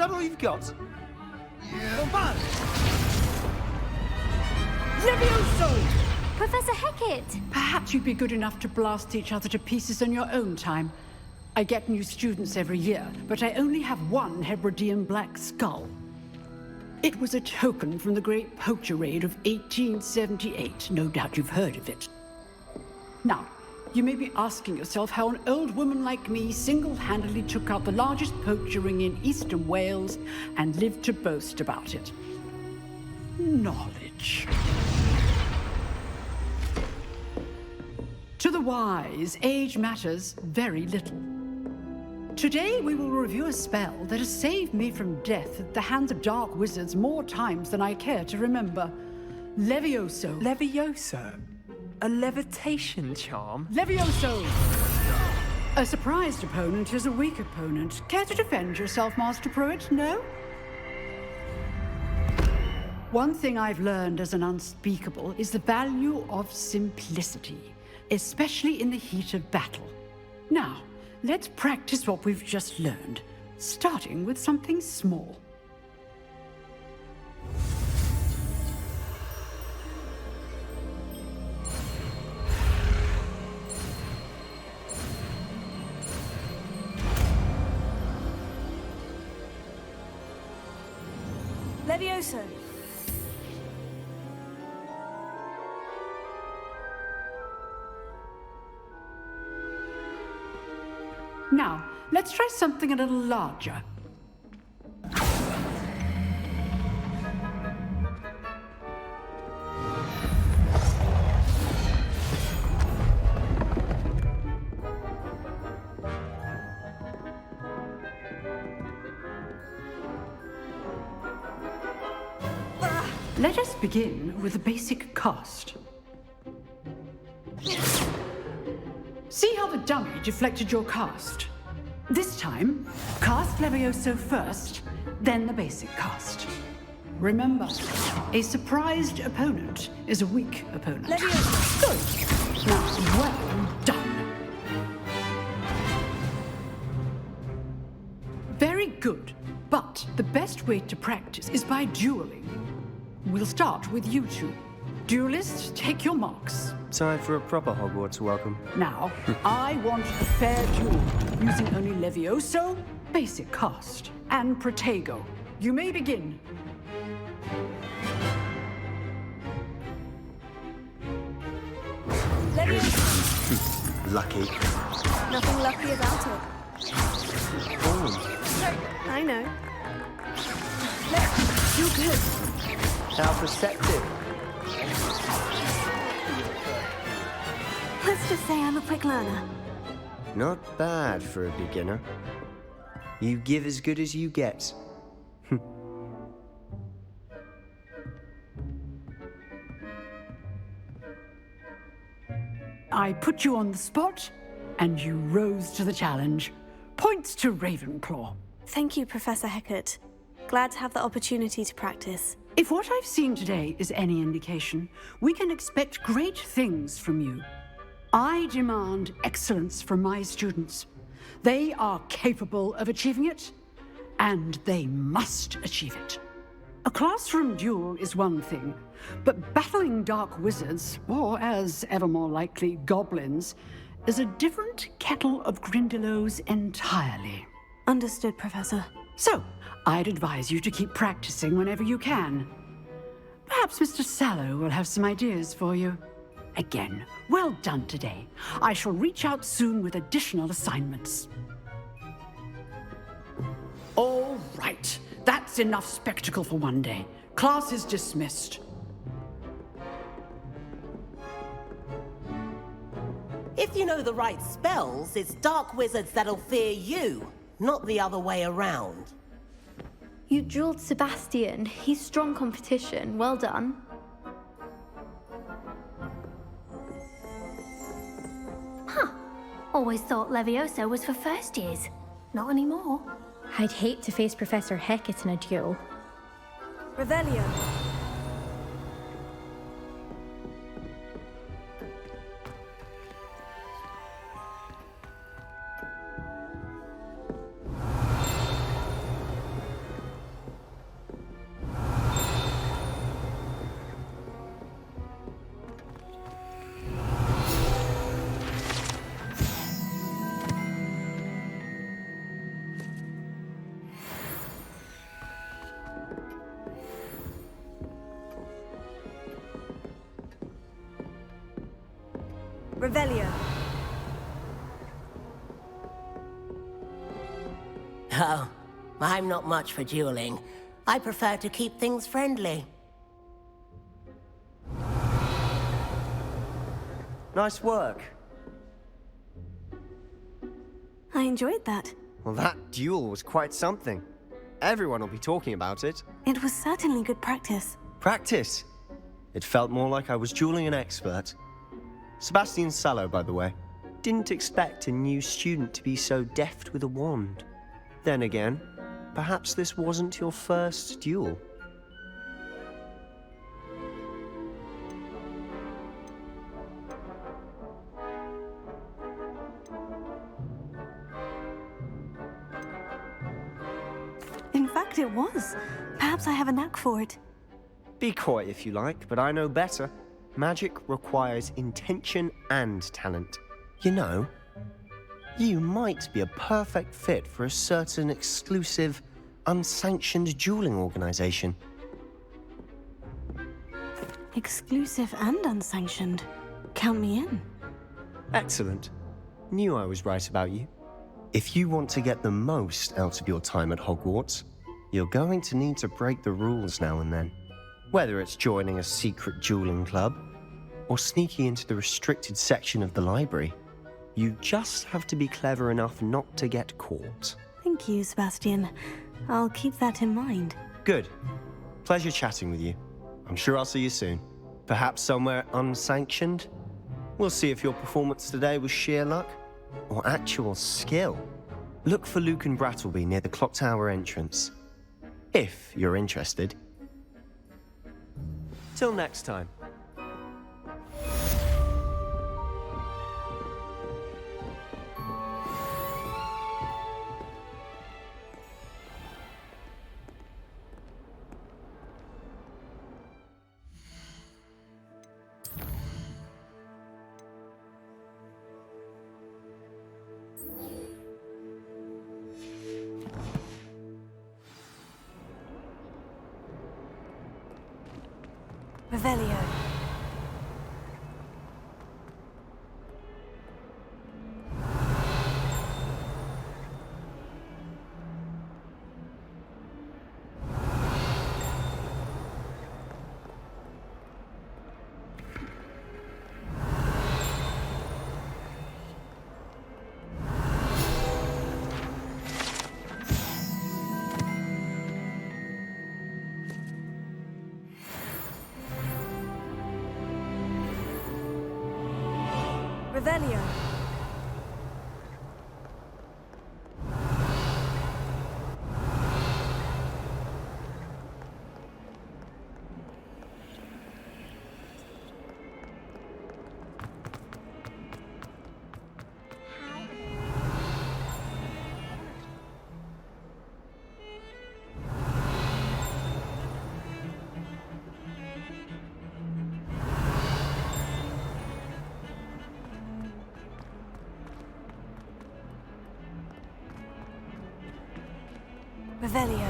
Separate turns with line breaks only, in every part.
that all you've got? Yeah.
Levioso!
Professor Hecat!
Perhaps you'd be good enough to blast each other to pieces in your own time. I get new students every year, but I only have one Hebridean black skull. It was a token from the Great Poacher Raid of 1878. No doubt you've heard of it. Now, you may be asking yourself how an old woman like me single-handedly took out the largest poacher ring in eastern Wales and lived to boast about it. Knowledge. To the wise, age matters very little. Today we will review a spell that has saved me from death at the hands of dark wizards more times than I care to remember. Levioso.
Levioso? A levitation charm?
Levioso! A surprised opponent is a weak opponent. Care to defend yourself, Master Pruitt? No? One thing I've learned as an unspeakable is the value of simplicity, especially in the heat of battle. Now, let's practice what we've just learned, starting with something small.
Levioso.
Now, let's try something a little larger. Let us begin with a basic cast. See how the dummy deflected your cast? This time, cast Levioso first, then the basic cast. Remember, a surprised opponent is a weak opponent.
Levioso.
Good. Now, well done. Very good, but the best way to practice is by dueling. We'll start with you two. Duelists, take your marks.
Time for a proper Hogwarts welcome.
Now, I want a fair duel, using only Levioso, basic cast, and Protego. You may begin.
Levioso.
Lucky.
Nothing lucky about it.
Oh,
I know. You good.
how perceptive.
Let's just say I'm a quick learner.
Not bad for a beginner. You give as good as you get.
I put you on the spot, and you rose to the challenge. Points to Ravenclaw.
Thank you, Professor Hecat. Glad to have the opportunity to practice.
If what I've seen today is any indication, we can expect great things from you. I demand excellence from my students. They are capable of achieving it, and they must achieve it. A classroom duel is one thing, but battling dark wizards, or as ever more likely, goblins, is a different kettle of Grindylows entirely.
Understood, Professor.
So, I'd advise you to keep practicing whenever you can. Perhaps Mr. Sallow will have some ideas for you. Again, well done today. I shall reach out soon with additional assignments. All right, that's enough spectacle for one day. Class is dismissed.
If you know the right spells, it's dark wizards that'll fear you, not the other way around.
You dueled Sebastian. He's strong competition. Well done. Huh. Always thought Levioso was for first years. Not anymore.
I'd hate to face Professor Hecat in a duel.
Revelio. Revelio.
Oh, I'm not much for dueling. I prefer to keep things friendly.
Nice work.
I enjoyed that.
Well, that duel was quite something. Everyone will be talking about it.
It was certainly good practice.
Practice. It felt more like I was dueling an expert. Sebastian Sallow, by the way. Didn't expect a new student to be so deft with a wand. Then again, perhaps this wasn't your first duel.
In fact, it was. Perhaps I have a knack for it.
Be coy if you like, but I know better. Magic requires intention and talent. You know, you might be a perfect fit for a certain exclusive, unsanctioned dueling organization.
Exclusive and unsanctioned. Count me in.
Excellent. Knew I was right about you. If you want to get the most out of your time at Hogwarts, you're going to need to break the rules now and then. Whether it's joining a secret dueling club, or sneaking into the restricted section of the library, you just have to be clever enough not to get caught.
Thank you, Sebastian. I'll keep that in mind.
Good. Pleasure chatting with you. I'm sure I'll see you soon. Perhaps somewhere unsanctioned? We'll see if your performance today was sheer luck or actual skill. Look for Lucan Brattleby near the clock tower entrance, if you're interested. Till next time.
Revelio. Revelio. Revelio.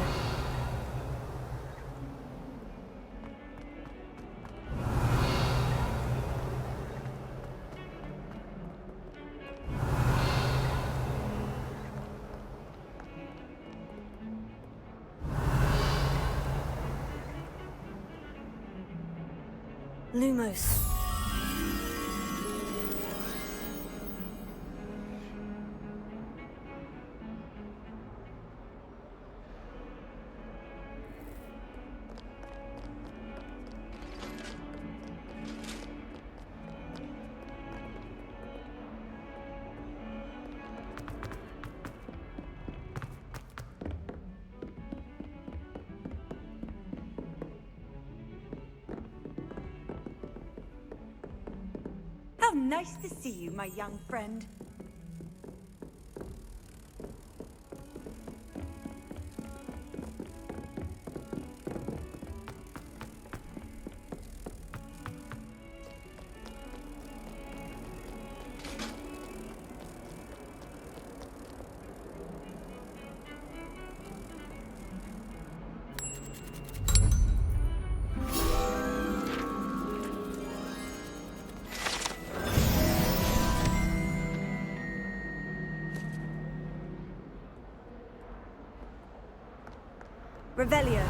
Lumos.
How nice to see you, my young friend.
Revelio.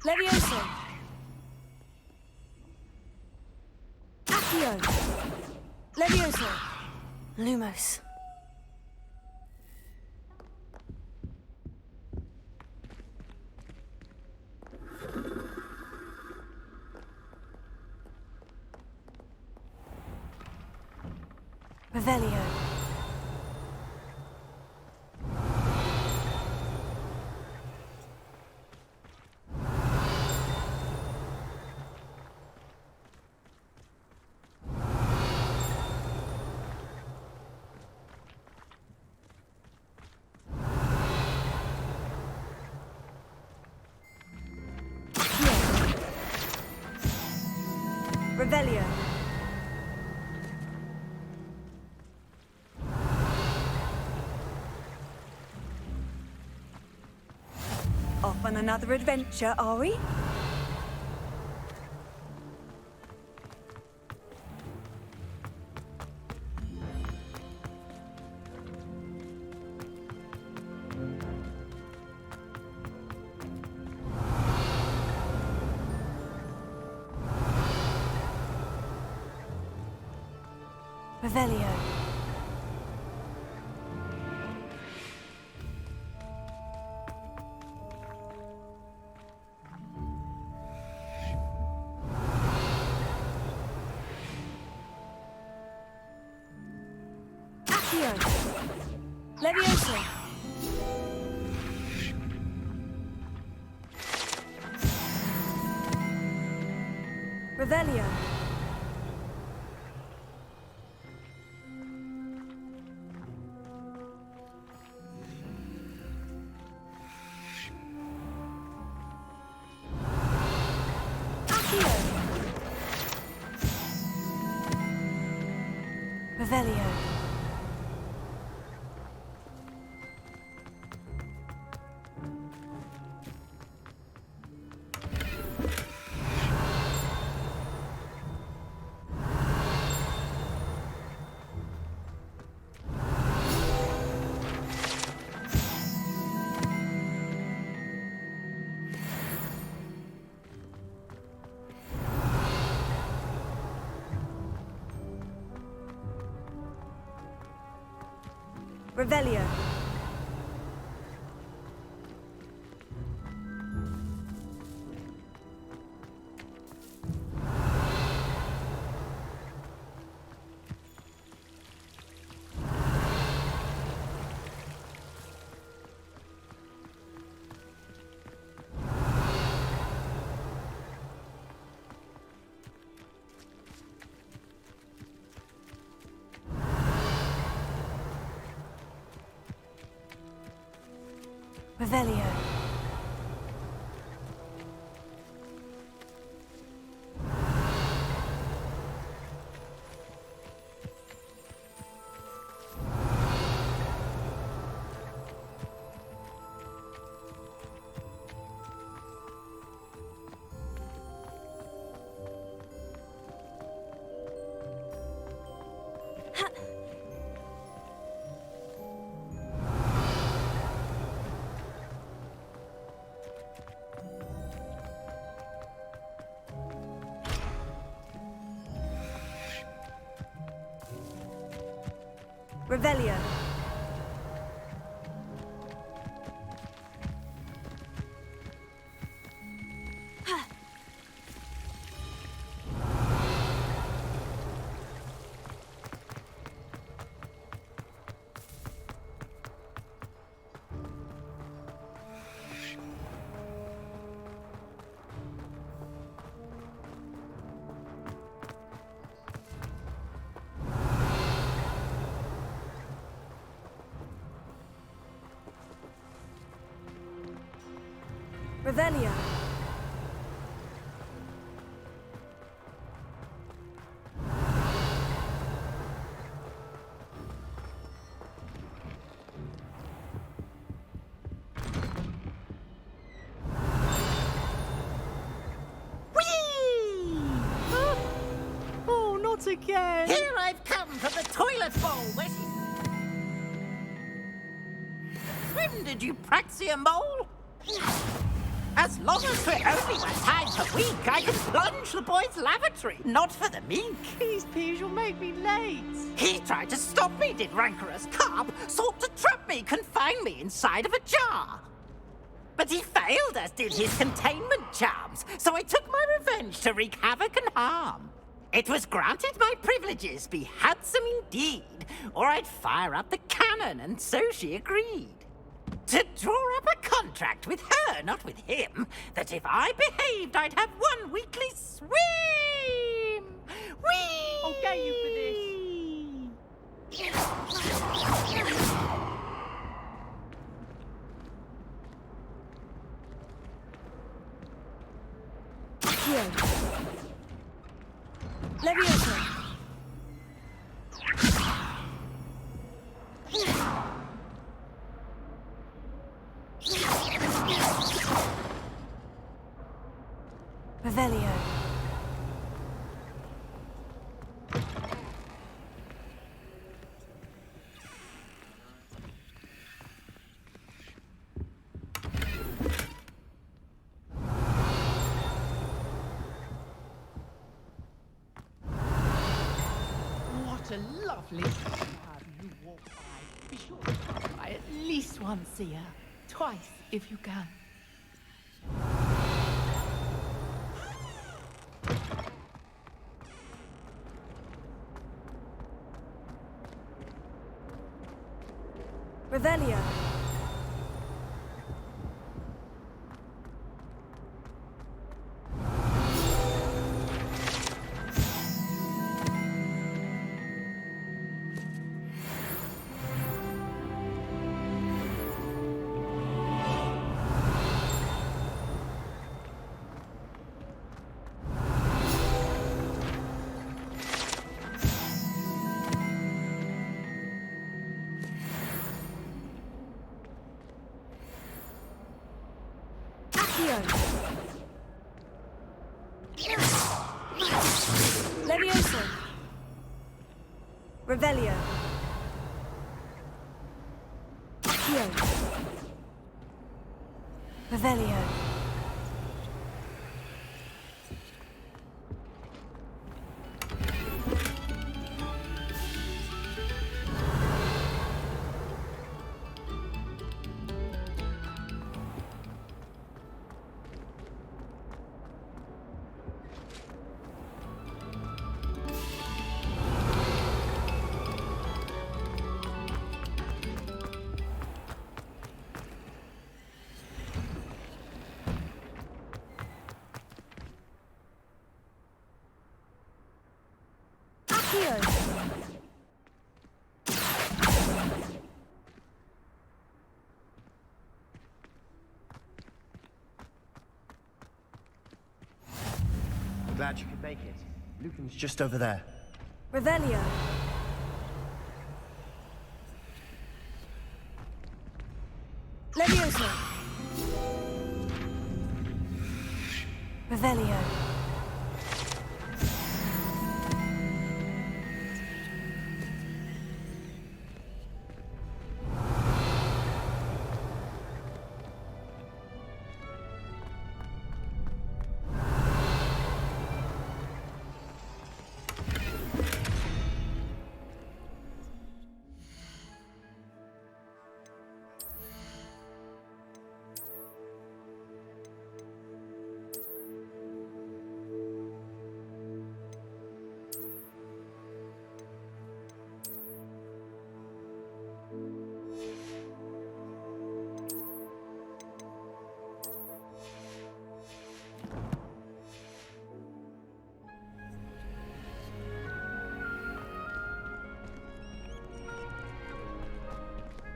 Levioso. Accio. Levioso. Lumos. Revelio. Revelio. Off on another adventure, are we? Revelio. Accio. Levioso. Revelio. Revelio. Revelio. Revelio. Revelio. Revelio.
Oh, not again!
Here I've come from the toilet bowl where Swim, did you praxia mole? As long as for only one time per week, I can plunge the boy's lavatory, not for the meek.
Please, Piers, you'll make me late.
He tried to stop me, did rancorous carp, sought to trap me, confine me inside of a jar. But he failed, as did his containment charms, so I took my revenge to wreak havoc and harm. It was granted my privileges be handsome indeed, or I'd fire up the cannon, and so she agreed. To draw up a contract with her, not with him, that if I behaved, I'd have one weekly swim! Whee!
I'll get you for this.
Here. Leviosa. Revelio.
What a lovely path you walk by. Be sure to pass by at least once a year. Twice, if you can.
Revelio. Leviosa. Revelio. Here. Revelio.
Glad you could make it. Lucan's just over there.
Revelio. Leviosa. Revelio.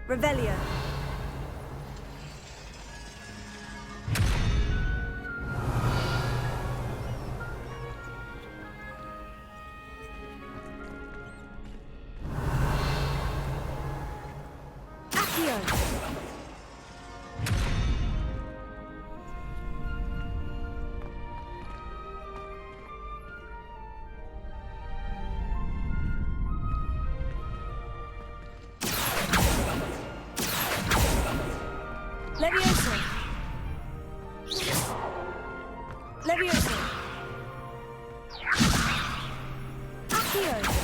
Revelio. Accio! Levioso! Levioso! Accio!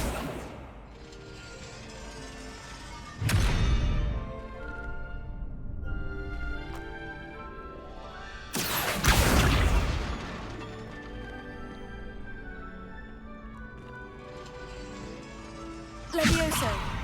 Levioso!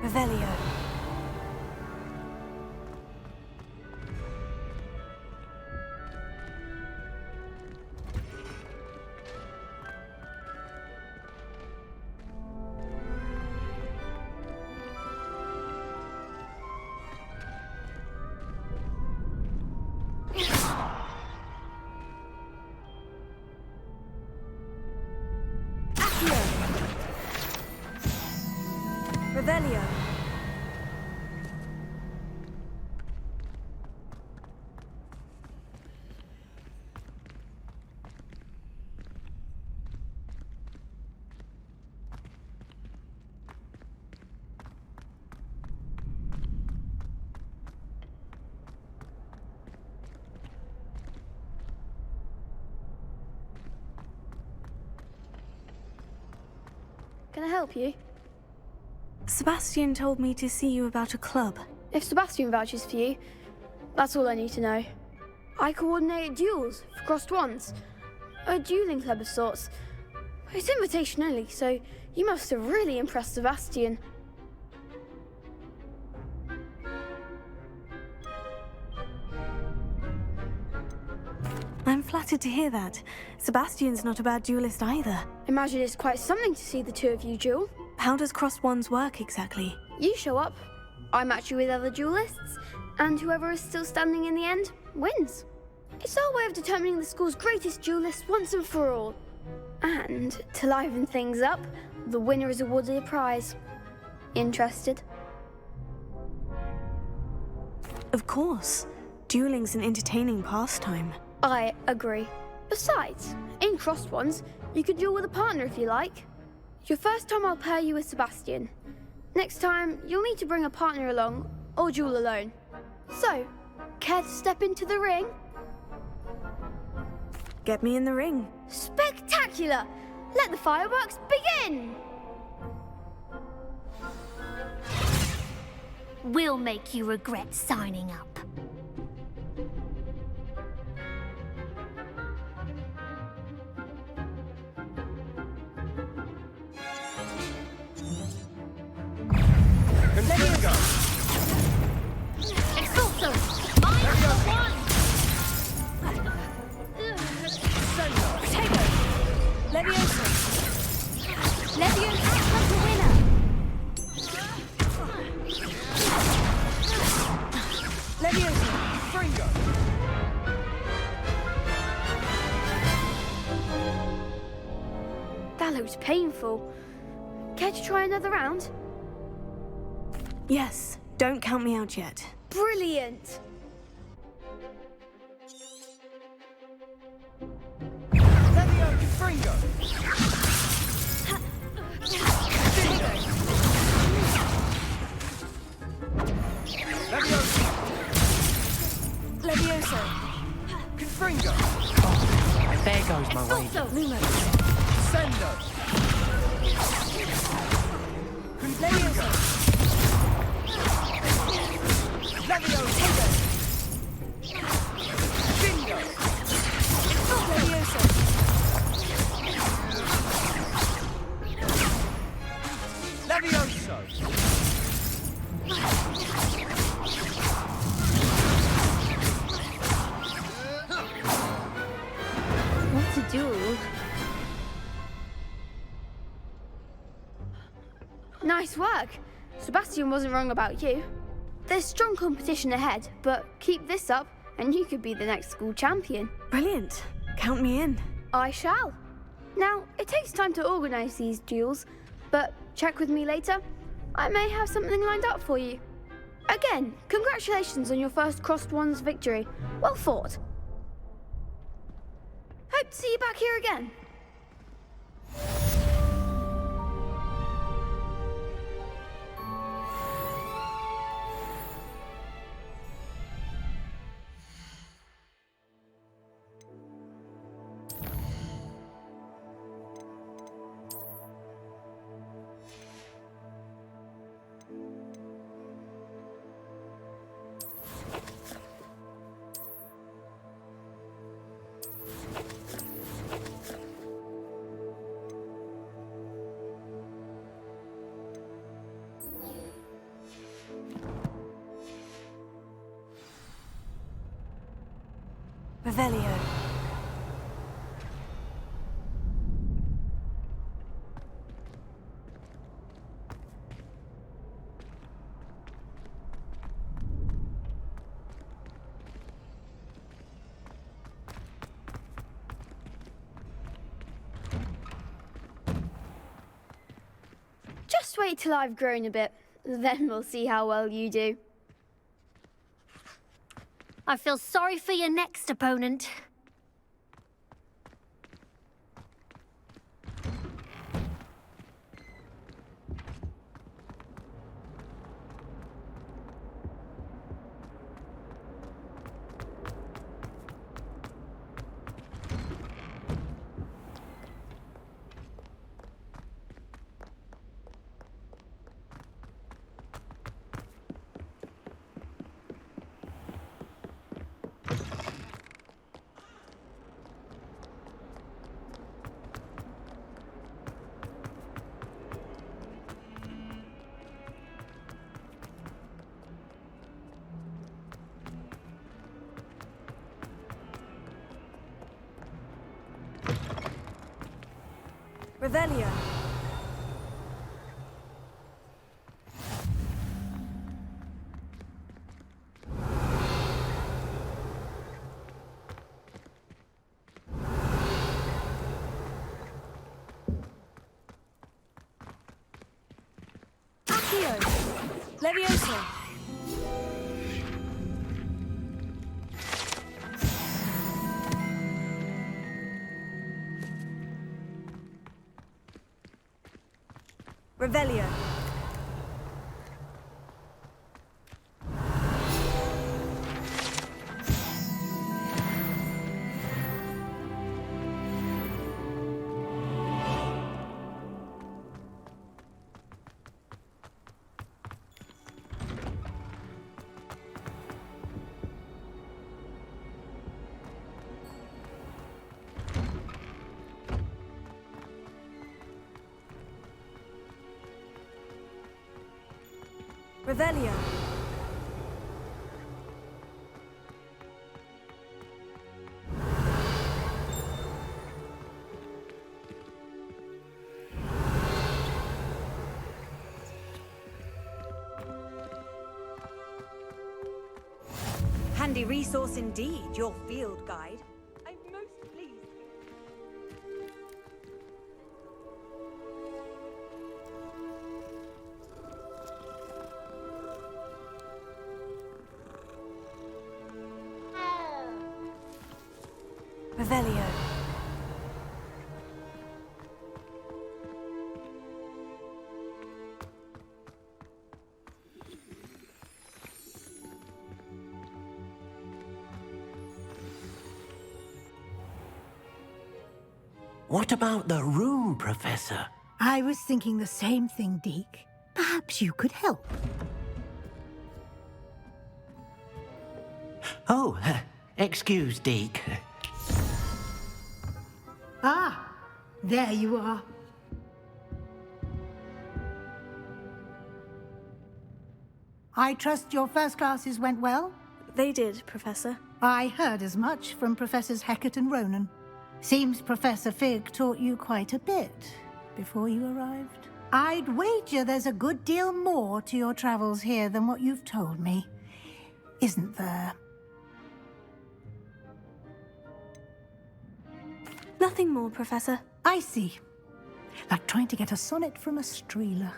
Revelio. Accio. Revelio.
Can I help you?
Sebastian told me to see you about a club.
If Sebastian vouches for you, that's all I need to know. I coordinate duels for crossed wands. A dueling club of sorts. It's invitation only, so you must have really impressed Sebastian.
I'm flattered to hear that. Sebastian's not a bad duelist either.
Imagine it's quite something to see the two of you duel.
How does crossed wands work exactly?
You show up, I match you with other duelists, and whoever is still standing in the end wins. It's our way of determining the school's greatest duelist once and for all. And to liven things up, the winner is awarded a prize. Interested?
Of course. Dueling's an entertaining pastime.
I agree. Besides, in crossed ones, you can duel with a partner if you like. Your first time I'll pair you with Sebastian. Next time, you'll need to bring a partner along, or duel alone. So, care to step into the ring?
Get me in the ring.
Spectacular! Let the fireworks begin!
We'll make you regret signing up.
Confringo!
Exulto! Mine for one!
Potato! Levioso!
Leviosa becomes the winner!
Levioso!
Fringo!
That looked painful. Care to try another round?
Yes, don't count me out yet.
Brilliant!
Levio Confringo! Levioso!
Levioso!
Confringo! And there goes my way.
Lumo!
Sendo! Confringo! Levioso! Bingo!
Levioso!
Levioso!
duel. Nice work. Sebastian wasn't wrong about you. There's strong competition ahead, but keep this up and you could be the next school champion.
Brilliant. Count me in.
I shall. Now, it takes time to organise these duels, but check with me later. I may have something lined up for you. Again, congratulations on your first Crossed Wands victory. Well fought. Hope to see you back here again.
Revelio.
Just wait till I've grown a bit, then we'll see how well you do.
I feel sorry for your next opponent.
Revelio. Accio. Levioso. Revelio. Revelio.
Handy resource indeed, your field guide. I'm most pleased.
Revelio.
What about the room, Professor?
I was thinking the same thing, Deke. Perhaps you could help.
Oh, excuse, Deke.
Ah, there you are. I trust your first classes went well?
They did, Professor.
I heard as much from Professors Hecat and Ronen. Seems Professor Fig taught you quite a bit before you arrived. I'd wager there's a good deal more to your travels here than what you've told me, isn't there?
Nothing more, Professor.
I see. Like trying to get a sonnet from a streeler.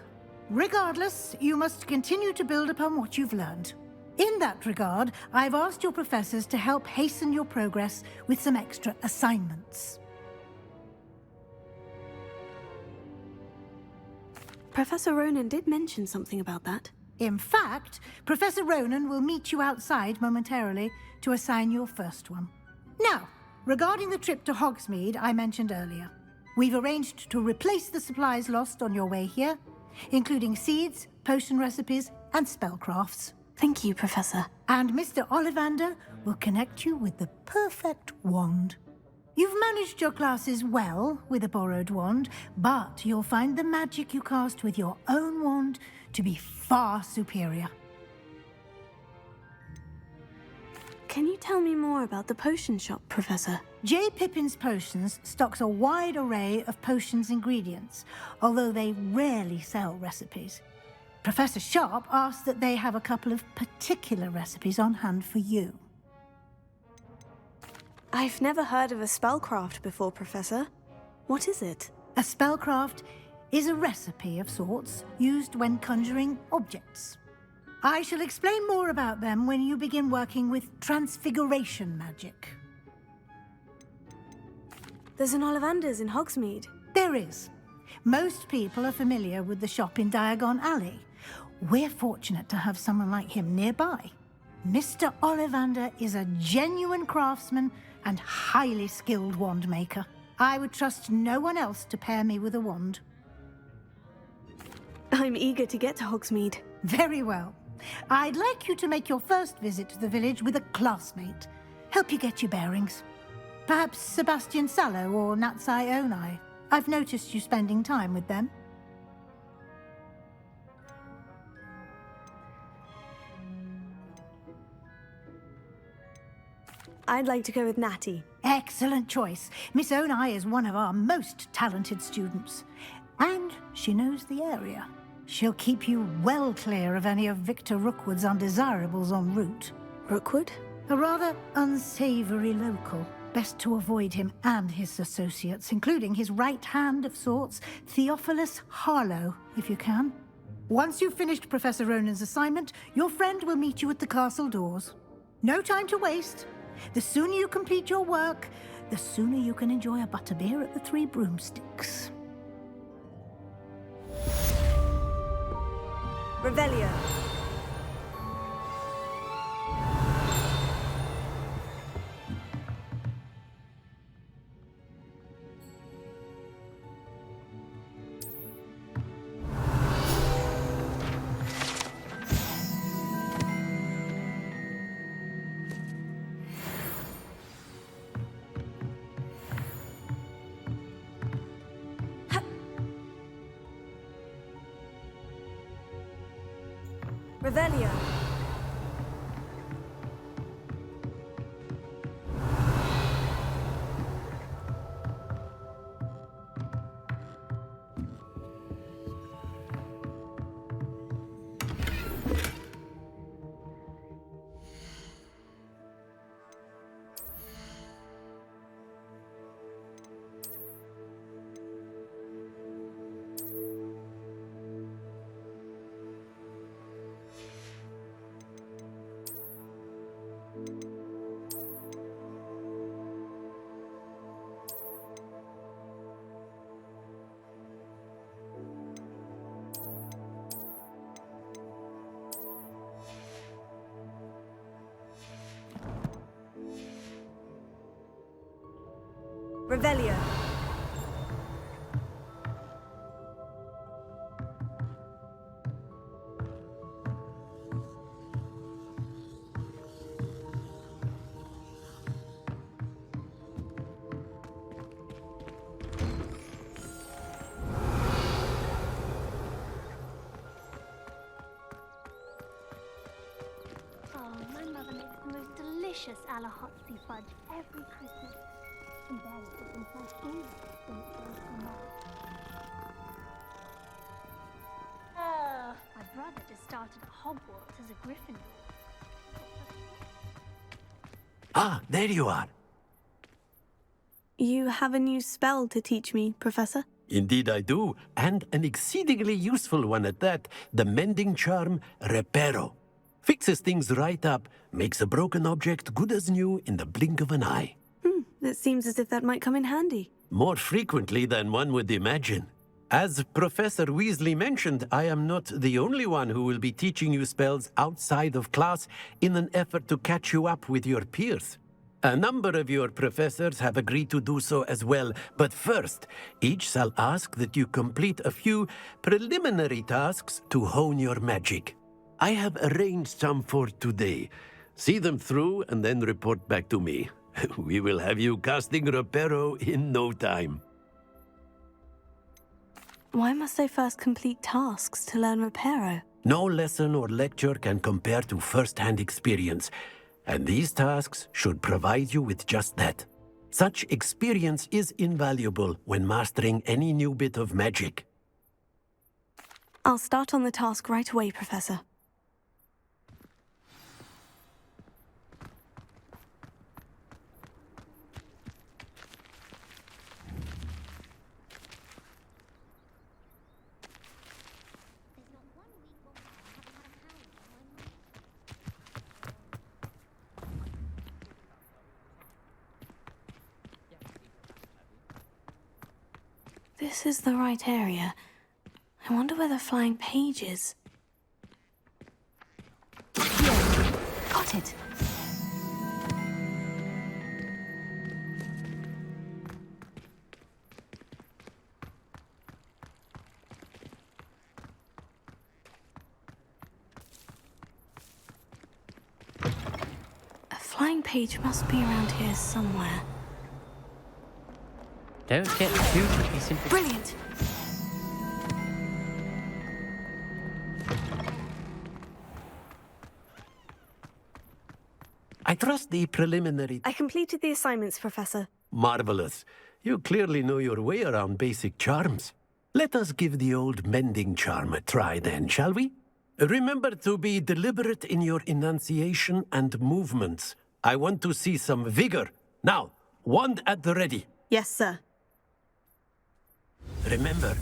Regardless, you must continue to build upon what you've learned. In that regard, I've asked your professors to help hasten your progress with some extra assignments.
Professor Ronen did mention something about that.
In fact, Professor Ronen will meet you outside momentarily to assign your first one. Now, regarding the trip to Hogsmeade I mentioned earlier, we've arranged to replace the supplies lost on your way here, including seeds, potion recipes, and spellcrafts.
Thank you, Professor.
And Mr. Ollivander will connect you with the perfect wand. You've managed your classes well with a borrowed wand, but you'll find the magic you cast with your own wand to be far superior.
Can you tell me more about the potion shop, Professor?
J. Pippin's Potions stocks a wide array of potions ingredients, although they rarely sell recipes. Professor Sharp asked that they have a couple of particular recipes on hand for you.
I've never heard of a spellcraft before, Professor. What is it?
A spellcraft is a recipe of sorts used when conjuring objects. I shall explain more about them when you begin working with transfiguration magic.
There's an Ollivander's in Hogsmeade.
There is. Most people are familiar with the shop in Diagon Alley. We're fortunate to have someone like him nearby. Mr. Ollivander is a genuine craftsman and highly skilled wand maker. I would trust no one else to pair me with a wand.
I'm eager to get to Hogsmeade.
Very well. I'd like you to make your first visit to the village with a classmate. Help you get your bearings. Perhaps Sebastian Sallow or Natsai Onai. I've noticed you spending time with them.
I'd like to go with Natty.
Excellent choice. Miss Onai is one of our most talented students. And she knows the area. She'll keep you well clear of any of Victor Rookwood's undesirables en route.
Rookwood?
A rather unsavory local. Best to avoid him and his associates, including his right hand of sorts, Theophilus Harlow, if you can. Once you've finished Professor Ronen's assignment, your friend will meet you at the castle doors. No time to waste. The sooner you complete your work, the sooner you can enjoy a butterbeer at the Three Broomsticks.
Revelio. Revelio. Revelio.
Oh, my mother makes the most delicious Alahotzi fudge every Christmas. My brother just started at Hogwarts as a Gryffindor.
Ah, there you are.
You have a new spell to teach me, Professor?
Indeed I do, and an exceedingly useful one at that. The Mending charm, Reparo. Fixes things right up, makes a broken object good as new in the blink of an eye.
It seems as if that might come in handy.
More frequently than one would imagine. As Professor Weasley mentioned, I am not the only one who will be teaching you spells outside of class in an effort to catch you up with your peers. A number of your professors have agreed to do so as well, but first, each shall ask that you complete a few preliminary tasks to hone your magic. I have arranged some for today. See them through and then report back to me. We will have you casting Reparo in no time.
Why must I first complete tasks to learn Reparo?
No lesson or lecture can compare to first-hand experience, and these tasks should provide you with just that. Such experience is invaluable when mastering any new bit of magic.
I'll start on the task right away, Professor. This is the right area. I wonder where the flying page is. Here. Got it. A flying page must be around here somewhere.
Don't get too simple.
Brilliant!
I trust the preliminary...
I completed the assignments, Professor.
Marvelous. You clearly know your way around basic charms. Let us give the old Mending charm a try then, shall we? Remember to be deliberate in your enunciation and movements. I want to see some vigor. Now, wand at the ready.
Yes, sir.
Remember,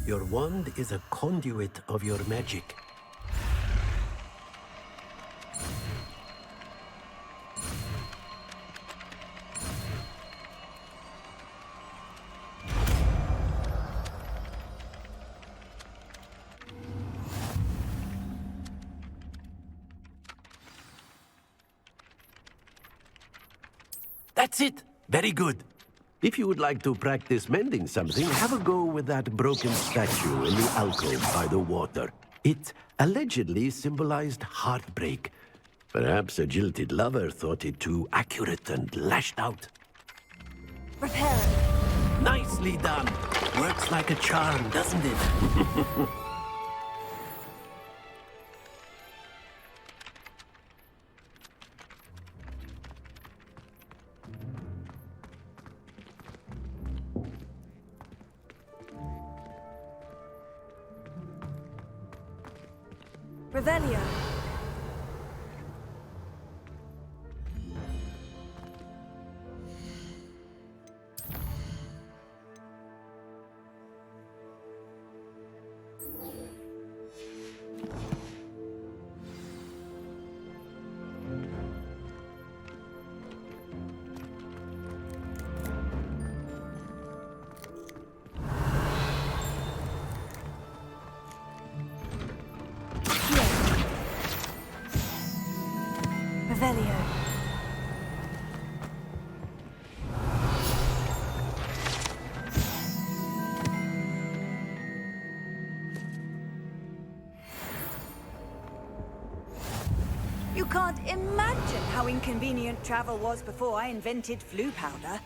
your wand is a conduit of your magic. That's it! Very good. If you would like to practice mending something, have a go with that broken statue in the alcove by the water. It allegedly symbolized heartbreak. Perhaps a jilted lover thought it too accurate and lashed out.
Reparo.
Nicely done. Works like a charm, doesn't it?
Revelio. Revelio. You can't imagine how inconvenient travel was before I invented flu powder.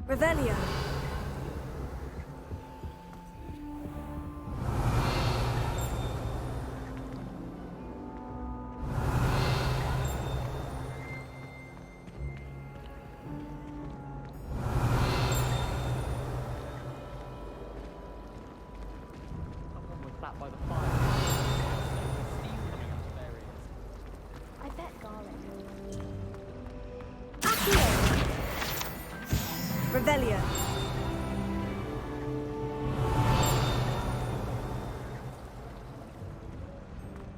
Revelio.
sat by the fire, with steam coming out of their ears.
I bet garlic.
Revelio.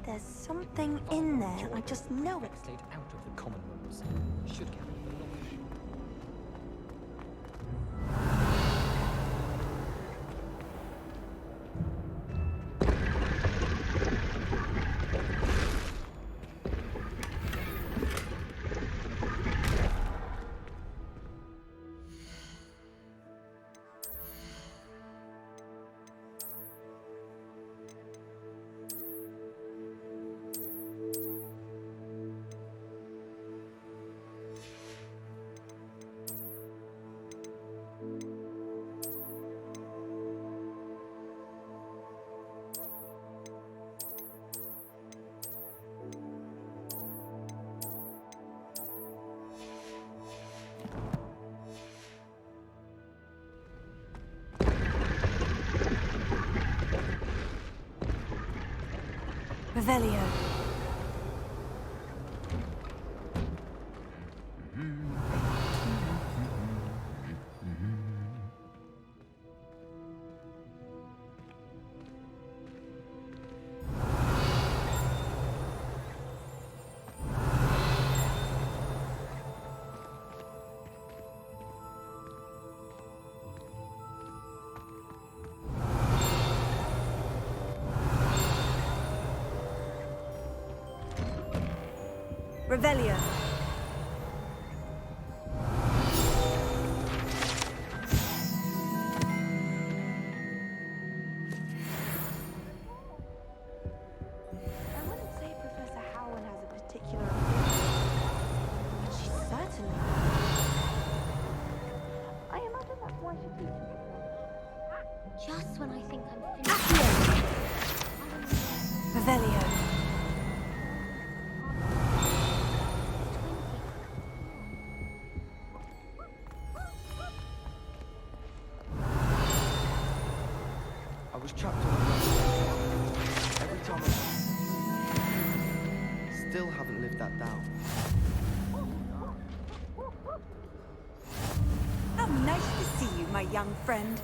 There's something in there. I just know it.
Stayed out of the common rooms. Should carry the launch.
Revelio. Revelio.
I wouldn't say Professor Howland has a particular opinion, but she certainly does. I imagine that's why she teaches.
Just when I think I'm finished.
Revelio.
I was trapped on a road. Every time I still haven't lived that down.
How nice to see you, my young friend.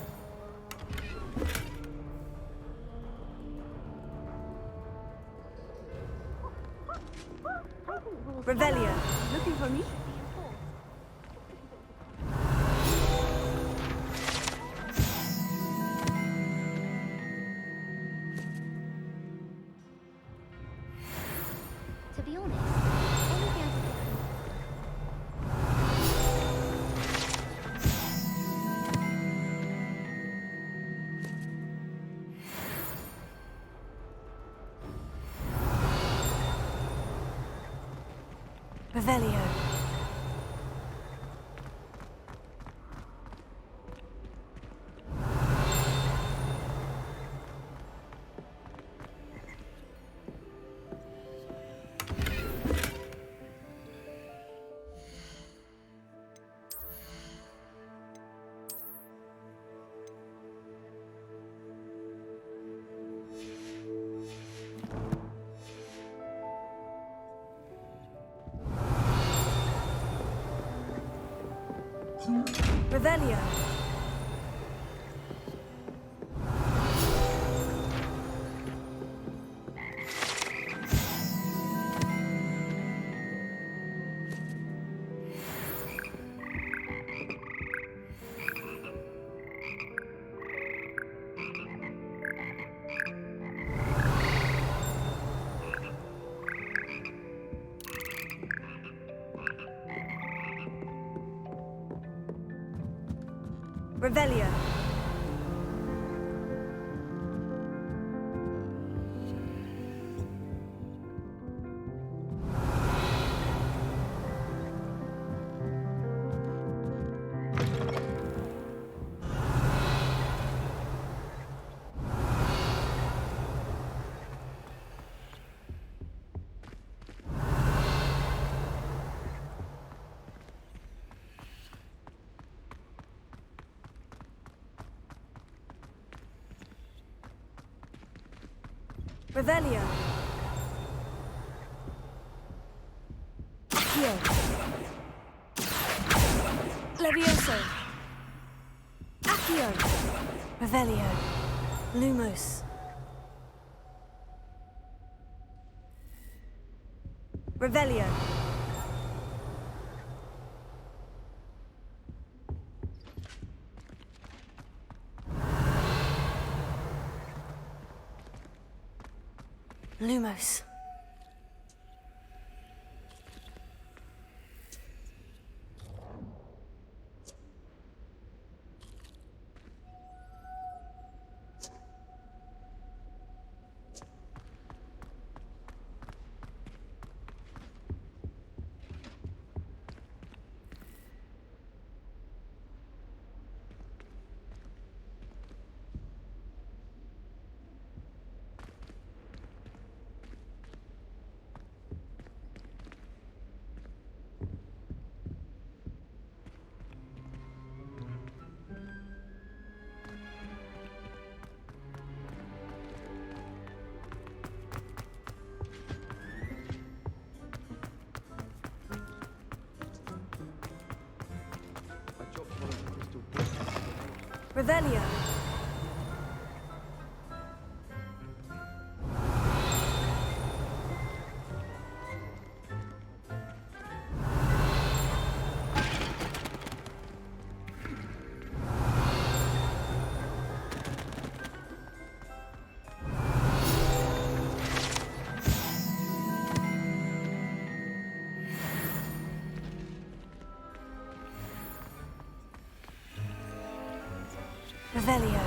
Revelio.
Looking for me?
To be honest, anything I could
Revelio. Revelio. Revelio. Revelio. Accio. Levioso. Accio. Revelio. Lumos. Revelio. Lumos. Revelio. Revelio.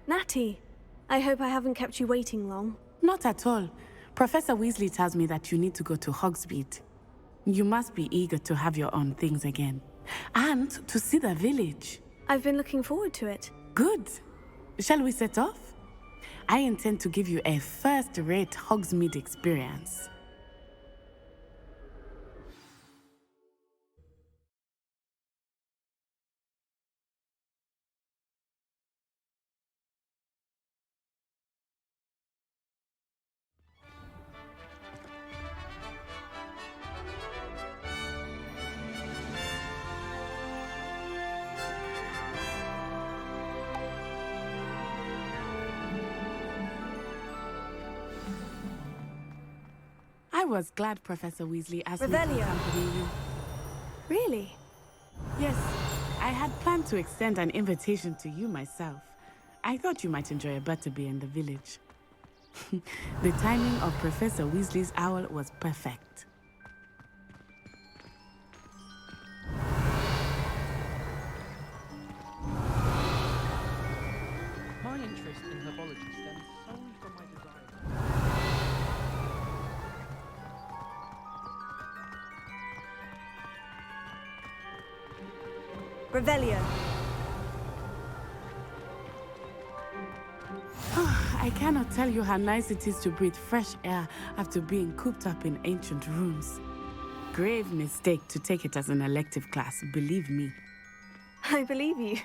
Natty, I hope I haven't kept you waiting long.
Not at all. Professor Weasley tells me that you need to go to Hogsmeade. You must be eager to have your own things again. And to see the village.
I've been looking forward to it.
Good. Shall we set off? I intend to give you a first-rate Hogsmeade experience. I was glad Professor Weasley asked me to accompany you.
Really?
Yes, I had planned to extend an invitation to you myself. I thought you might enjoy a Brattleby in the village. The timing of Professor Weasley's owl was perfect.
My interest in herbology stems solely from my desire.
Revelio.
I cannot tell you how nice it is to breathe fresh air after being cooped up in ancient rooms. Grave mistake to take it as an elective class, believe me.
I believe you.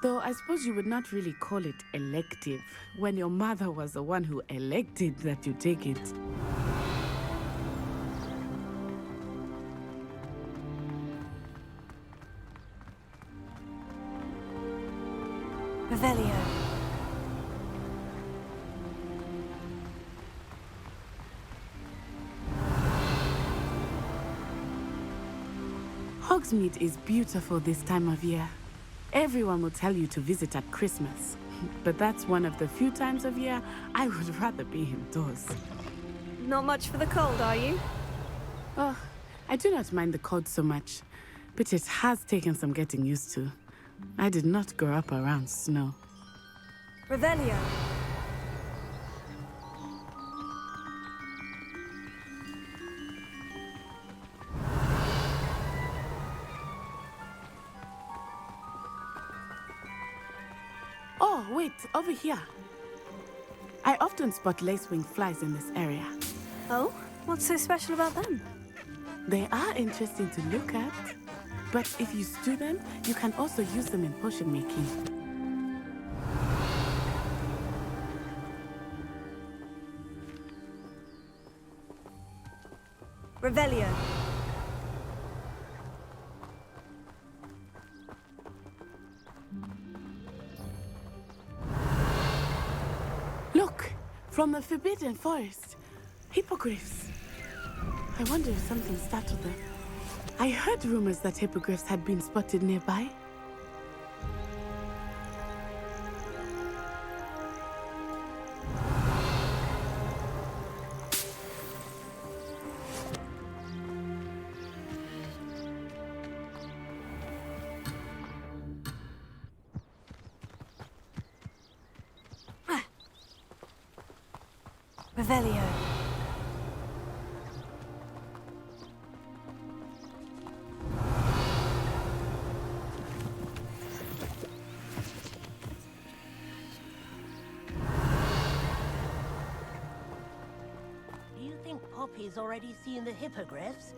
Though I suppose you would not really call it elective when your mother was the one who elected that you take it.
Revelio.
Hogsmeade is beautiful this time of year. Everyone will tell you to visit at Christmas, but that's one of the few times of year I would rather be indoors.
Not much for the cold, are you?
Oh, I do not mind the cold so much, but it has taken some getting used to. I did not grow up around snow.
Revelio.
Oh, wait, over here. I often spot lacewing flies in this area.
Oh? What's so special about them?
They are interesting to look at, but if you stew them, you can also use them in potion making.
Revelio.
Look! From the Forbidden Forest. Hippogriffs. I wonder if something startled them. I heard rumors that hippogriffs had been spotted nearby.
Revelio.
Do you think Poppy's already seen the hippogriffs?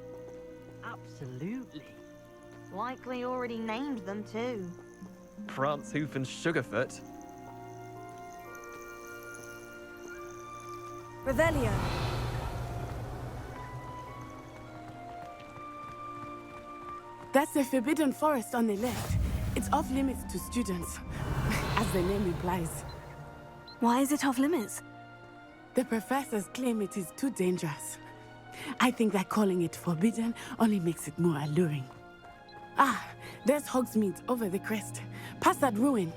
Absolutely.
Likely already named them too.
Prance, Hoof, and Sugarfoot.
Revelio.
That's the Forbidden Forest on the left. It's off limits to students, as the name implies.
Why is it off limits?
The professors claim it is too dangerous. I think that calling it forbidden only makes it more alluring. Ah, there's Hogsmeade over the crest. Past that ruin.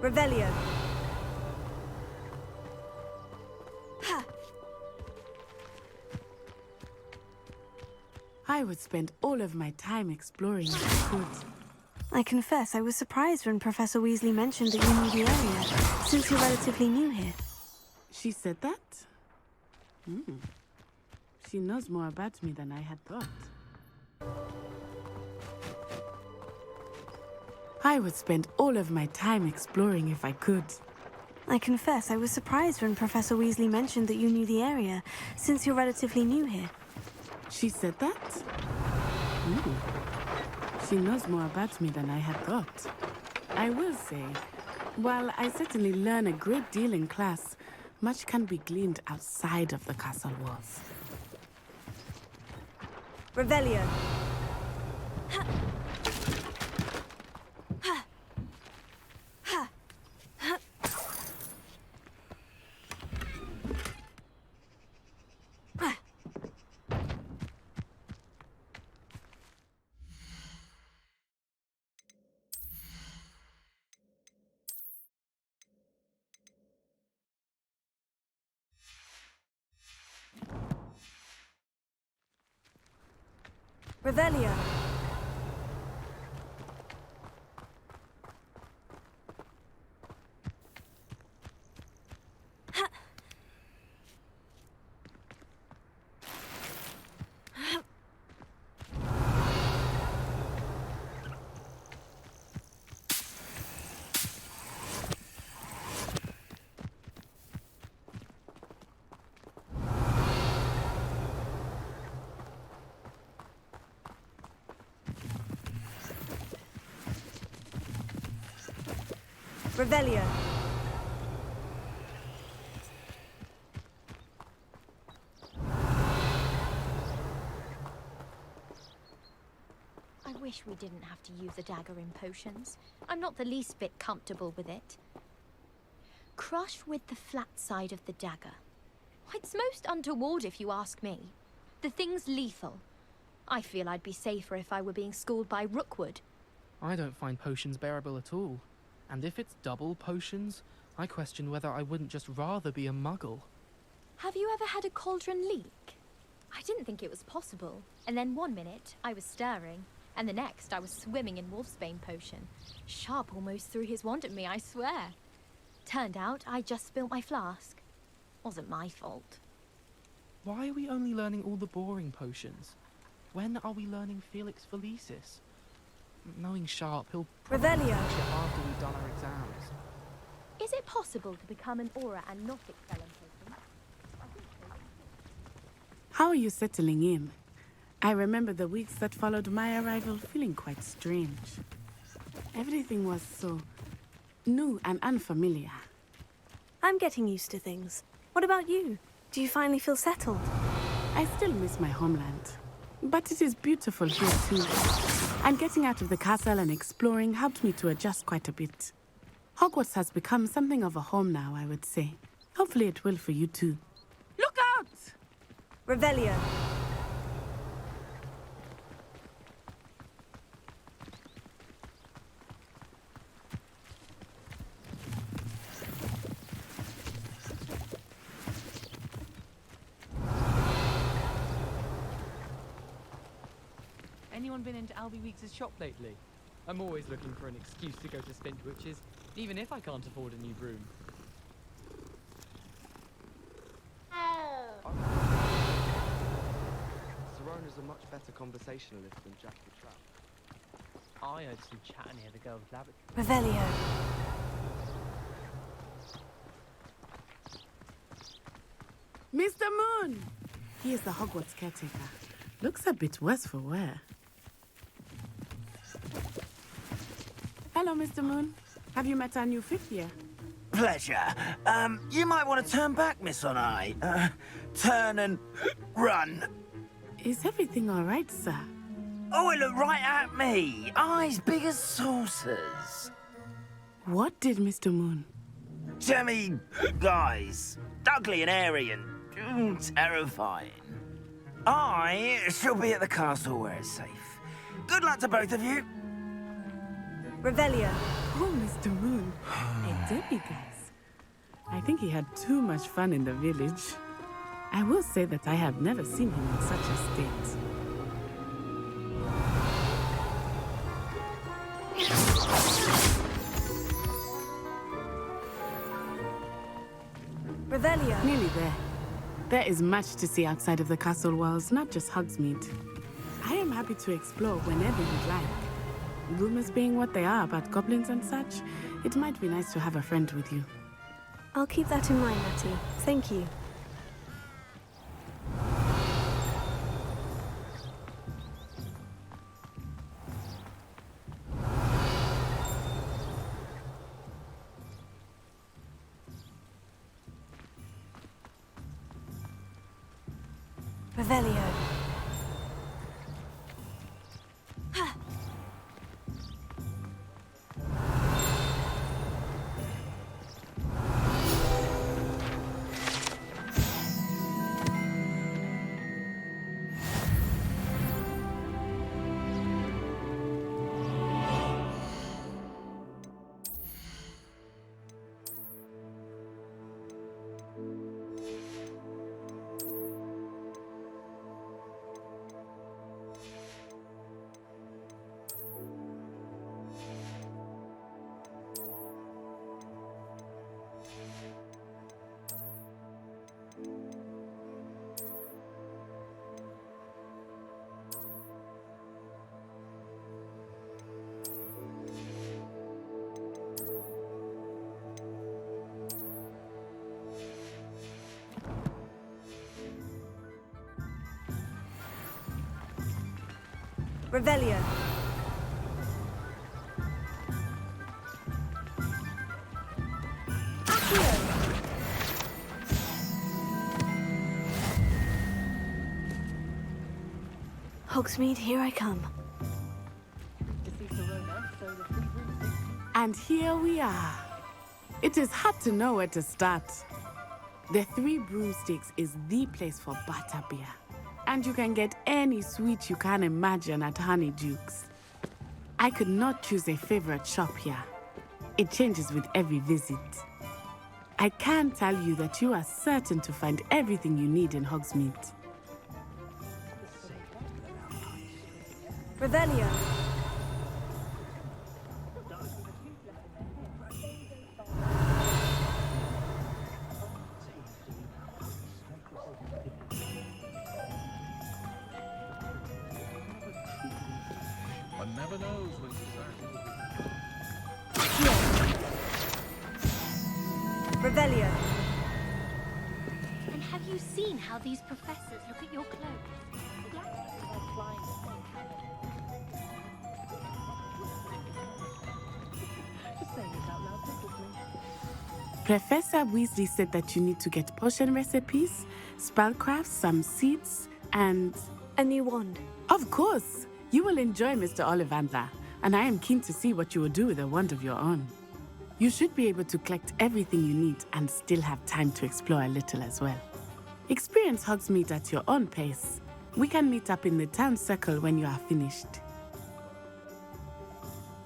Revelio.
I would spend all of my time exploring if I could.
I confess I was surprised when Professor Weasley mentioned that you knew the area, since you're relatively new here.
She said that? She knows more about me than I had thought. I would spend all of my time exploring if I could.
I confess I was surprised when Professor Weasley mentioned that you knew the area, since you're relatively new here.
She said that? She knows more about me than I had thought. I will say, while I certainly learn a great deal in class, much can be gleaned outside of the castle walls.
Revelio. Revelio. Revelio.
I wish we didn't have to use a dagger in potions. I'm not the least bit comfortable with it. Crush with the flat side of the dagger. It's most untoward if you ask me. The thing's lethal. I feel I'd be safer if I were being schooled by Rookwood.
I don't find potions bearable at all. And if it's double potions, I question whether I wouldn't just rather be a muggle.
Have you ever had a cauldron leak? I didn't think it was possible. And then one minute, I was stirring. And the next, I was swimming in Wolfsbane potion. Sharp almost threw his wand at me, I swear. Turned out, I just spilt my flask. Wasn't my fault.
Why are we only learning all the boring potions? When are we learning Felix Felicis? Knowing Sharp, he'll probably
Revelio.
finish it after we've done our exams.
Is it possible to become an aura and not excel in potions?
How are you settling in? I remember the weeks that followed my arrival feeling quite strange. Everything was so new and unfamiliar.
I'm getting used to things. What about you? Do you finally feel settled?
I still miss my homeland, but it is beautiful here too. And getting out of the castle and exploring helped me to adjust quite a bit. Hogwarts has become something of a home now, I would say. Hopefully it will for you too. Look out!
Revelio.
Anyone been into Albie Weeks' shop lately? I'm always looking for an excuse to go to Spintwitch's, even if I can't afford a new broom.
Sirona's a much better conversationalist than Jack the Trap.
I heard some chat near the girls' laboratory.
Revelio.
Mr. Moon! He is the Hogwarts caretaker. Looks a bit worse for wear. Hello, Mr. Moon. Have you met our new fifth year?
Pleasure. You might want to turn back, Miss Onai. Turn and run.
Is everything all right, sir?
Oh, it looked right at me. Eyes big as saucers.
What did Mr. Moon?
Jemmy, guys. Ugly and airy and terrifying. I shall be at the castle where it's safe. Good luck to both of you.
Revelio.
Oh, Mr. Moon. A demi, guys. I think he had too much fun in the village. I will say that I have never seen him in such a state.
Revelio.
Nearly there. There is much to see outside of the castle walls, not just Hogsmeade. I am happy to explore whenever you'd like. Rumors being what they are about goblins and such, it might be nice to have a friend with you.
I'll keep that in mind, Natty. Thank you. Revelio. Revelio. Hogsmeade, here I come.
And here we are. It is hard to know where to start. The Three Broomsticks is the place for butterbeer. And you can get any sweet you can imagine at Honeyduke's. I could not choose a favorite shop here. It changes with every visit. I can tell you that you are certain to find everything you need in Hogsmeade.
Revelio.
One never knows when to start.
Revelio.
And have you seen how these professors look at your clothes?
Professor Weasley said that you need to get potion recipes, spellcraft, some seeds, and...
a new wand.
Of course! You will enjoy Mr. Ollivander, and I am keen to see what you will do with a wand of your own. You should be able to collect everything you need and still have time to explore a little as well. Experience Hogsmeade at your own pace. We can meet up in the town circle when you are finished.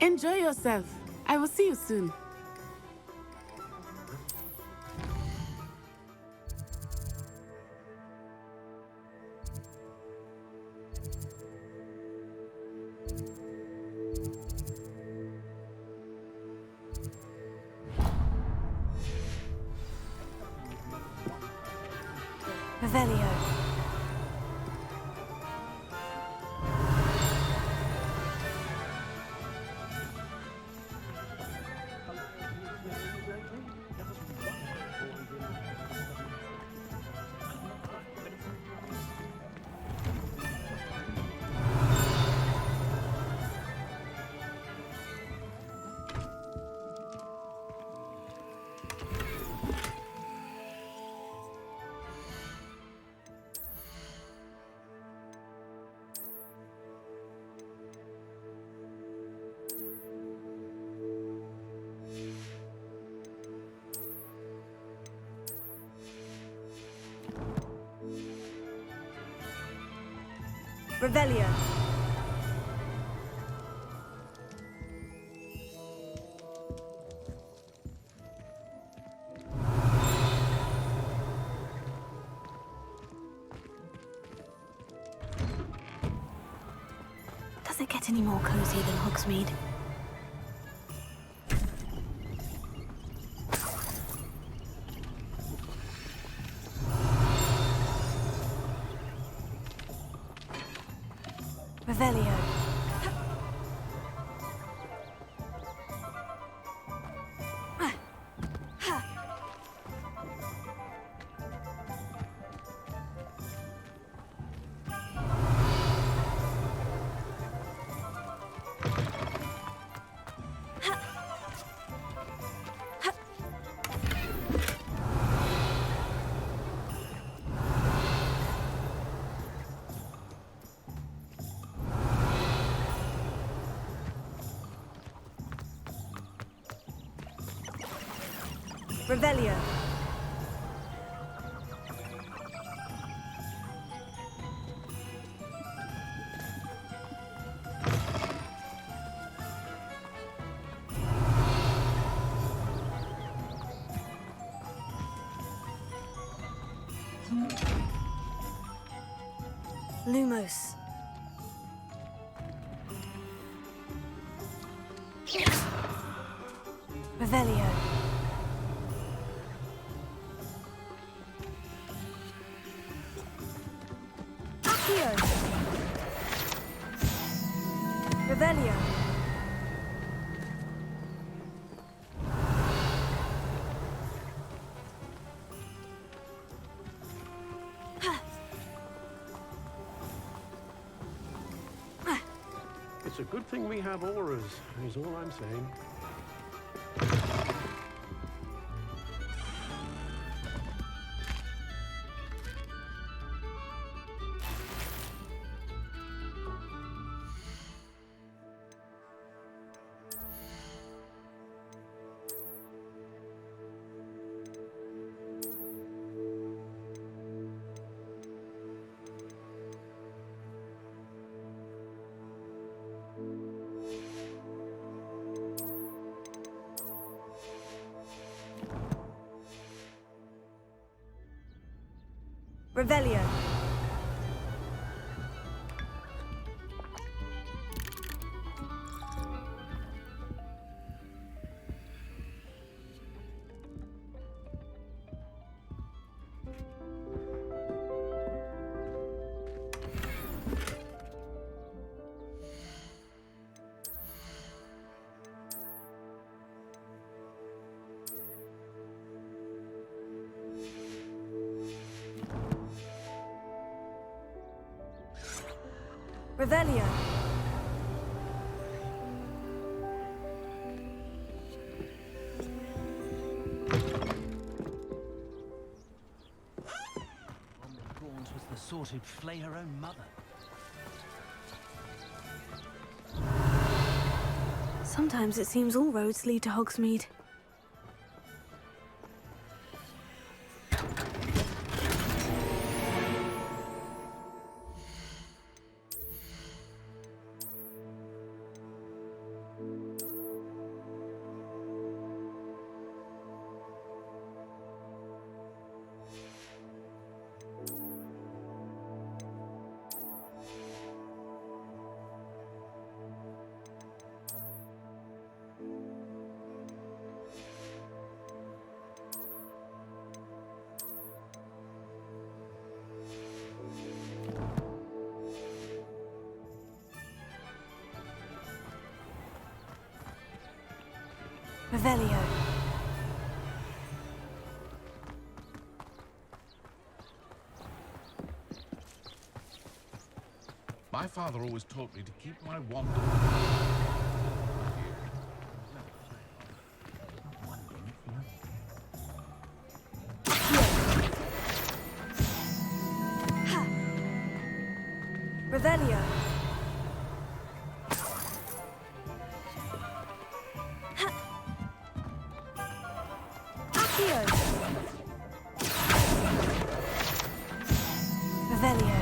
Enjoy yourself. I will see you soon.
Revelio. Revelio.
Does it get any more cozy than Hogsmeade?
Revelio. Revelio. Lumos. Revelio. Revelio.
It's a good thing we have auras, is all I'm saying.
Revelio. Revelio.
Gaunt was the sort who'd flay her own mother.
Sometimes it seems all roads lead to Hogsmeade. Revelio.
My father always taught me to keep my wand.
Revelio. Revelio.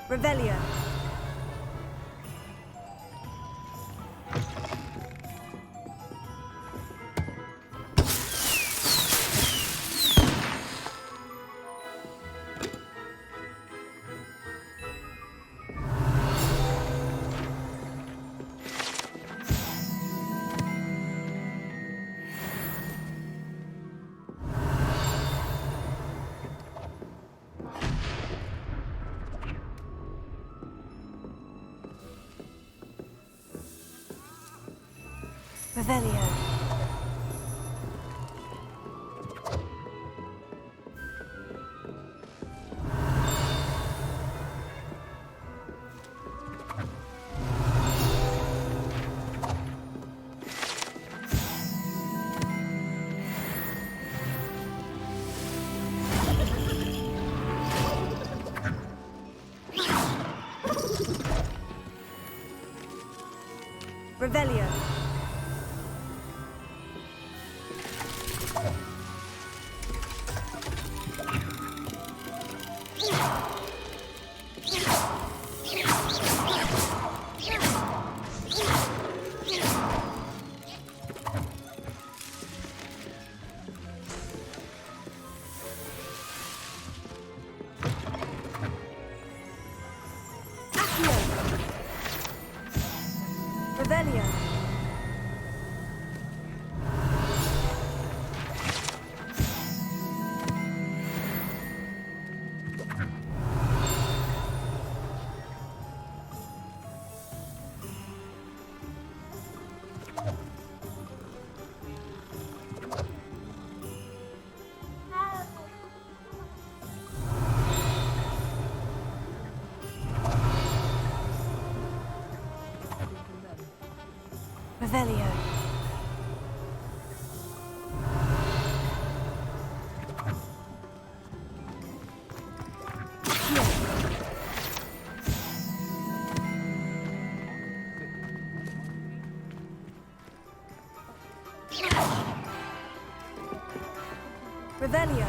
Revelio. Revelio. Revelio. Revelio. Revelio.
Revelio.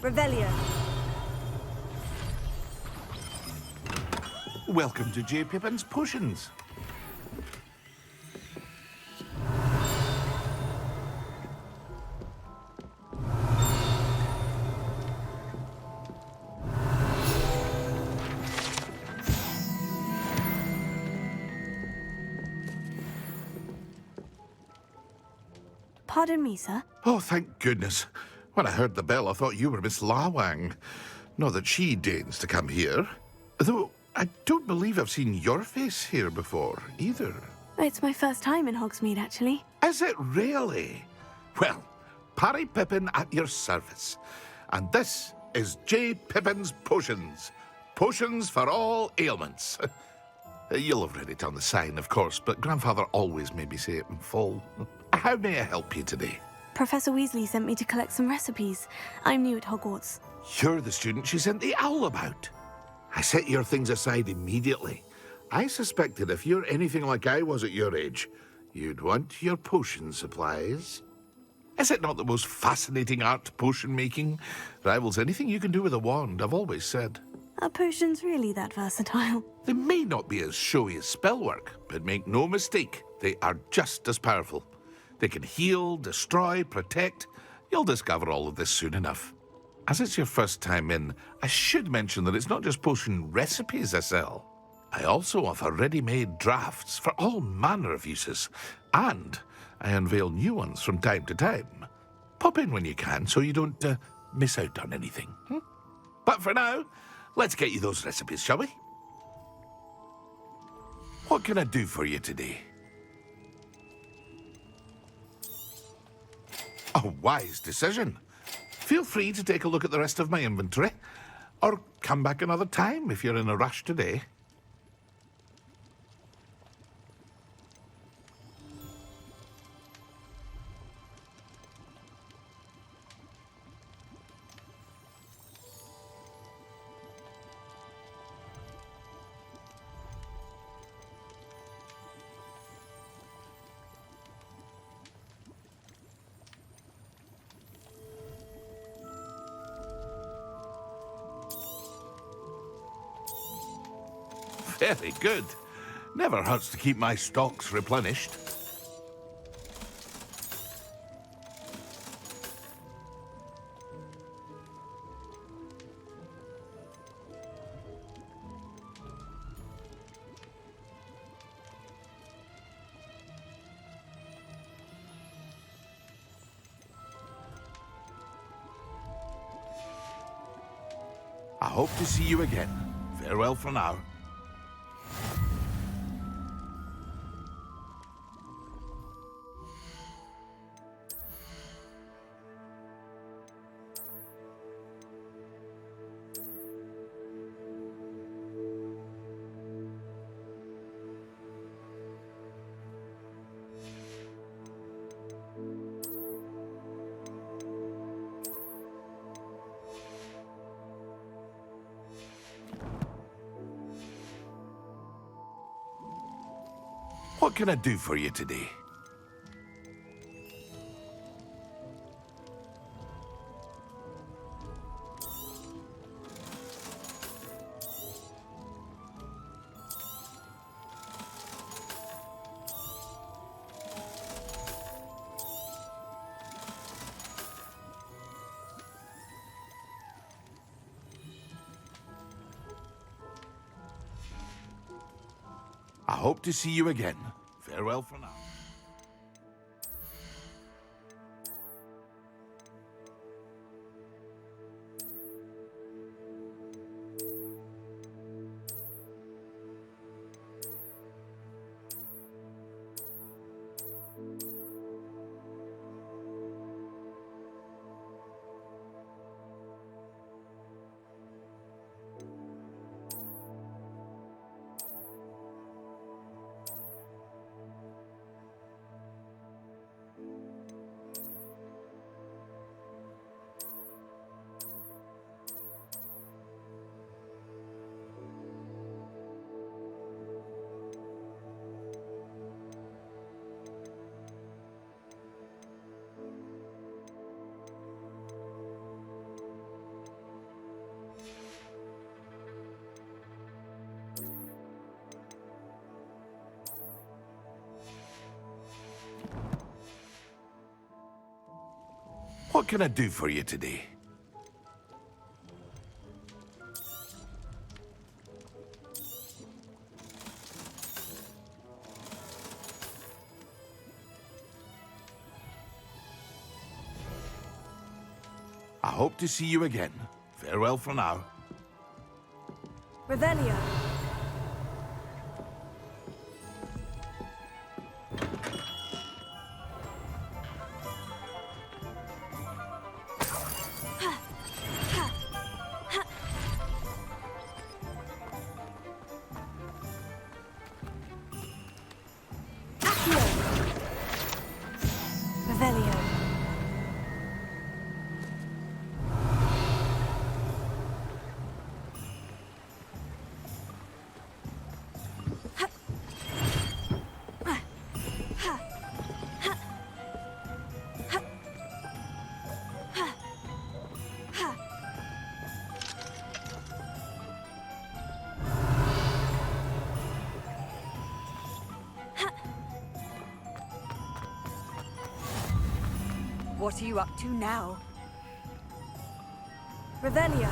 Revelio.
Welcome to J. Pippin's Potions.
Pardon me, sir.
Oh, thank goodness. When I heard the bell, I thought you were Miss Lawang. Not that she deigns to come here. Though, I don't believe I've seen your face here before, either.
It's my first time in Hogsmeade, actually.
Is it really? Well, Parry Pippin at your service. And this is J. Pippin's Potions. Potions for all ailments. You'll have read it on the sign, of course, but Grandfather always made me say it in full. How may I help you today?
Professor Weasley sent me to collect some recipes. I'm new at Hogwarts.
You're the student she sent the owl about. I set your things aside immediately. I suspected if you're anything like I was at your age, you'd want your potion supplies. Is it not the most fascinating art, potion making? Rivals anything you can do with a wand, I've always said.
Are potions really that versatile?
They may not be as showy as spellwork, but make no mistake, they are just as powerful. They can heal, destroy, protect. You'll discover all of this soon enough. As it's your first time in, I should mention that it's not just potion recipes I sell. I also offer ready-made drafts for all manner of uses, and I unveil new ones from time to time. Pop in when you can so you don't miss out on anything. But for now, let's get you those recipes, shall we? What can I do for you today? A wise decision. Feel free to take a look at the rest of my inventory, or come back another time if you're in a rush today. Very good. Never hurts to keep my stocks replenished. I hope to see you again. Farewell for now. What can I do for you today? I hope to see you again. Farewell for now. What can I do for you today? I hope to see you again. Farewell for now.
Revelio. What are you up to now? Revelio.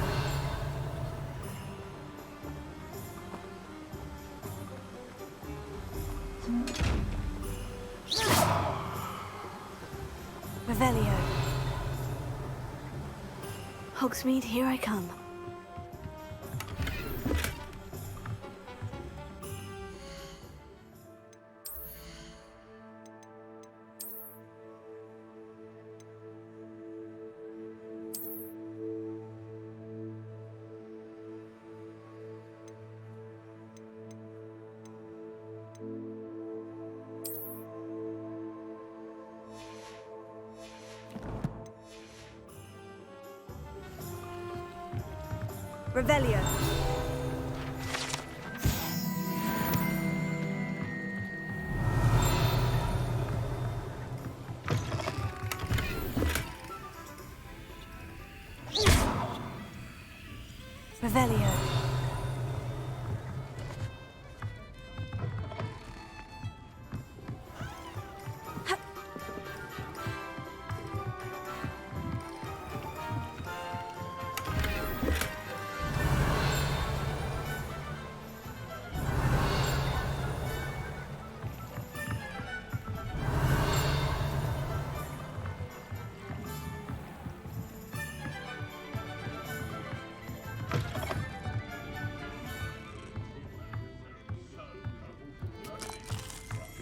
Revelio.
Hogsmeade, here I come.
Revelio. Revelio.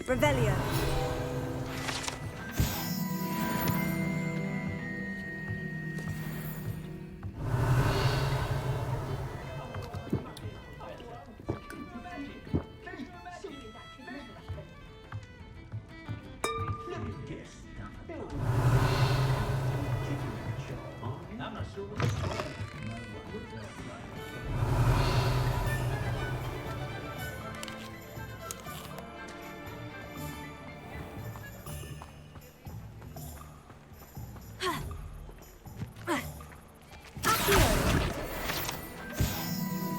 Revelio.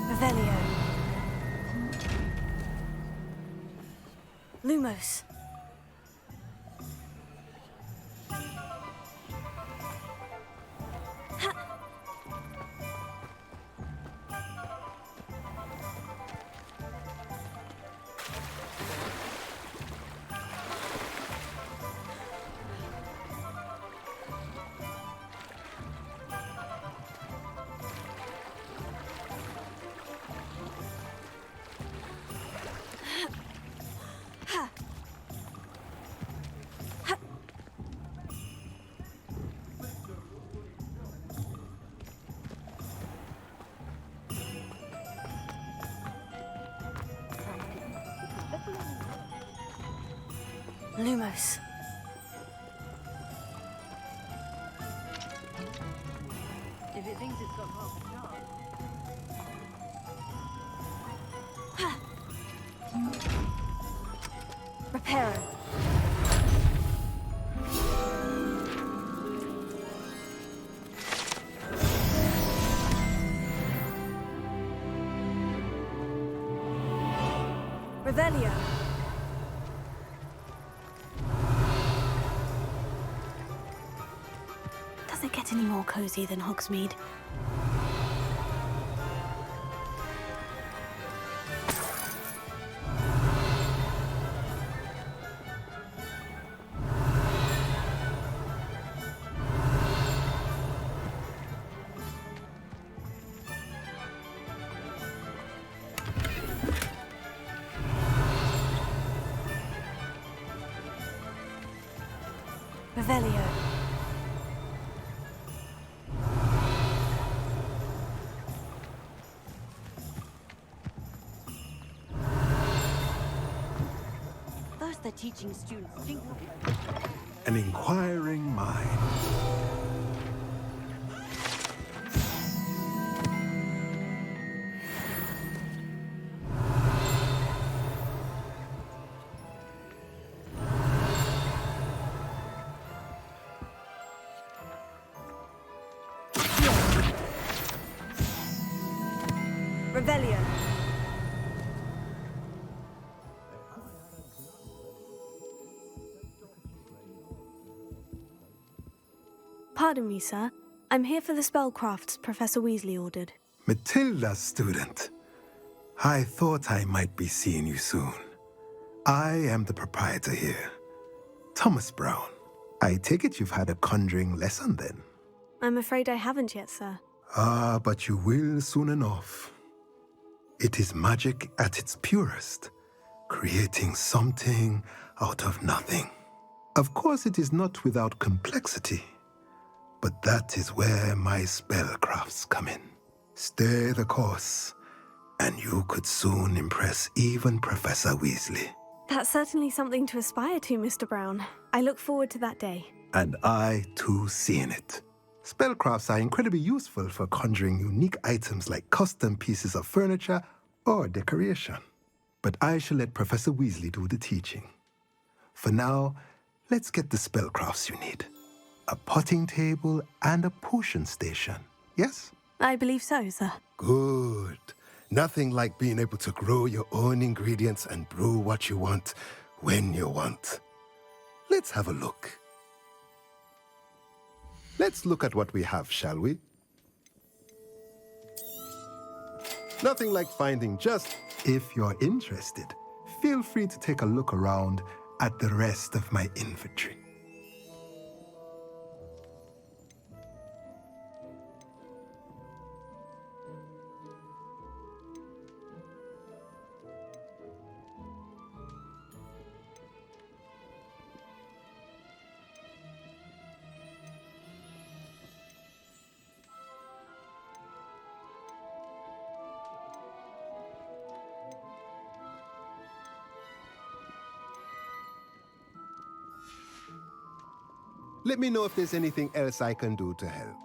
Revelio. Lumos. Lumos.
If it thinks it's got half a chance.
Reparo. Revelio.
more cozy than Hogsmeade. Revelio.
First they're teaching students think.
An inquiring mind.
Revelio.
Pardon me, sir. I'm here for the spellcrafts Professor Weasley ordered.
Matilda's student. I thought I might be seeing you soon. I am the proprietor here, Thomas Brown. I take it you've had a conjuring lesson then?
I'm afraid I haven't yet, sir.
Ah, but you will soon enough. It is magic at its purest, creating something out of nothing. Of course, it is not without complexity, but that is where my spellcrafts come in. Stay the course, and you could soon impress even Professor Weasley.
That's certainly something to aspire to, Mr. Brown. I look forward to that day.
And I, too, seeing it. Spellcrafts are incredibly useful for conjuring unique items like custom pieces of furniture or decoration. But I shall let Professor Weasley do the teaching. For now, let's get the spellcrafts you need. A potting table and a potion station, yes?
I believe so, sir.
Good. Nothing like being able to grow your own ingredients and brew what you want when you want. Let's have a look. Let's look at what we have, shall we? Nothing like finding just... If you're interested, feel free to take a look around at the rest of my inventory. Let me know if there's anything else I can do to help.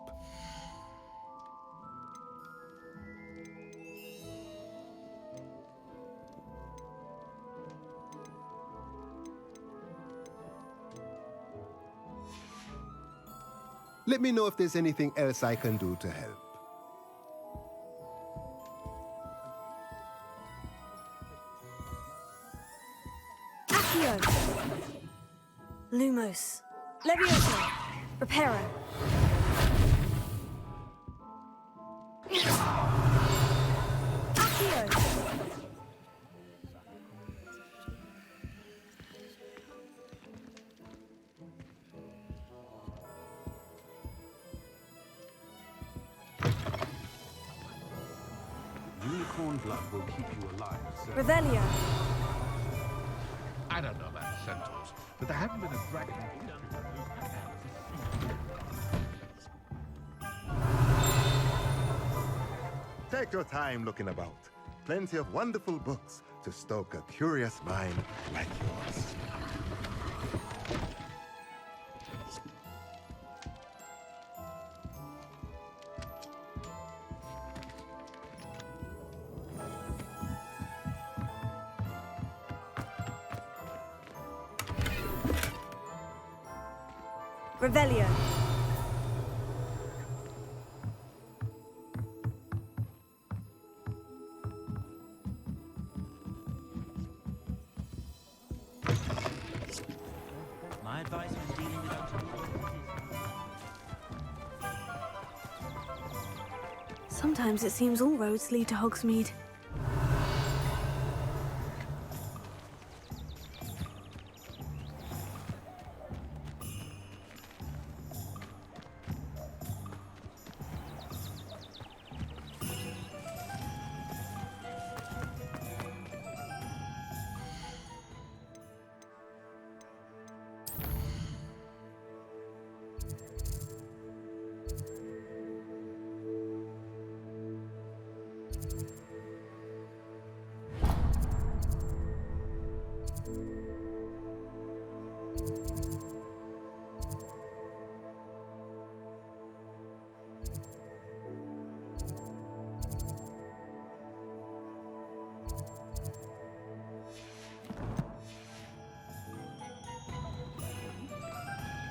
Let me know if there's anything else I can do to help.
Accio. Lumos. Leviosa. Reparo. Accio.
Unicorn blood will keep you alive, sir.
Revelio.
I don't know about centaurs, but there haven't been a dragon.
Take your time looking about. Plenty of wonderful books to stoke a curious mind like yours.
Revelio.
My advice when dealing with
Sometimes it seems all roads lead to Hogsmeade.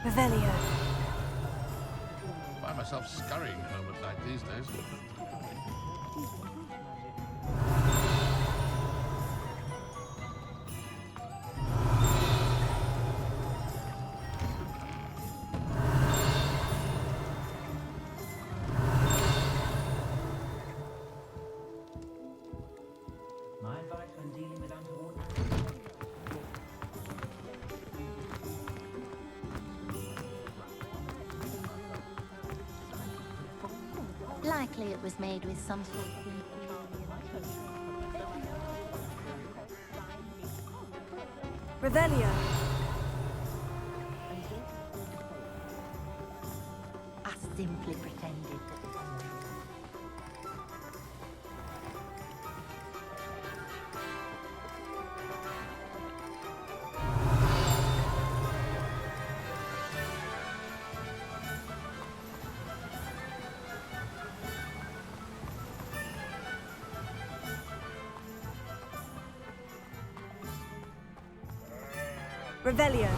Revelio.
I find myself scurrying home at night these days.
My advice when dealing with untoward
Likely it was made with some sort of
Revelio.
I simply pretended that
Revelio.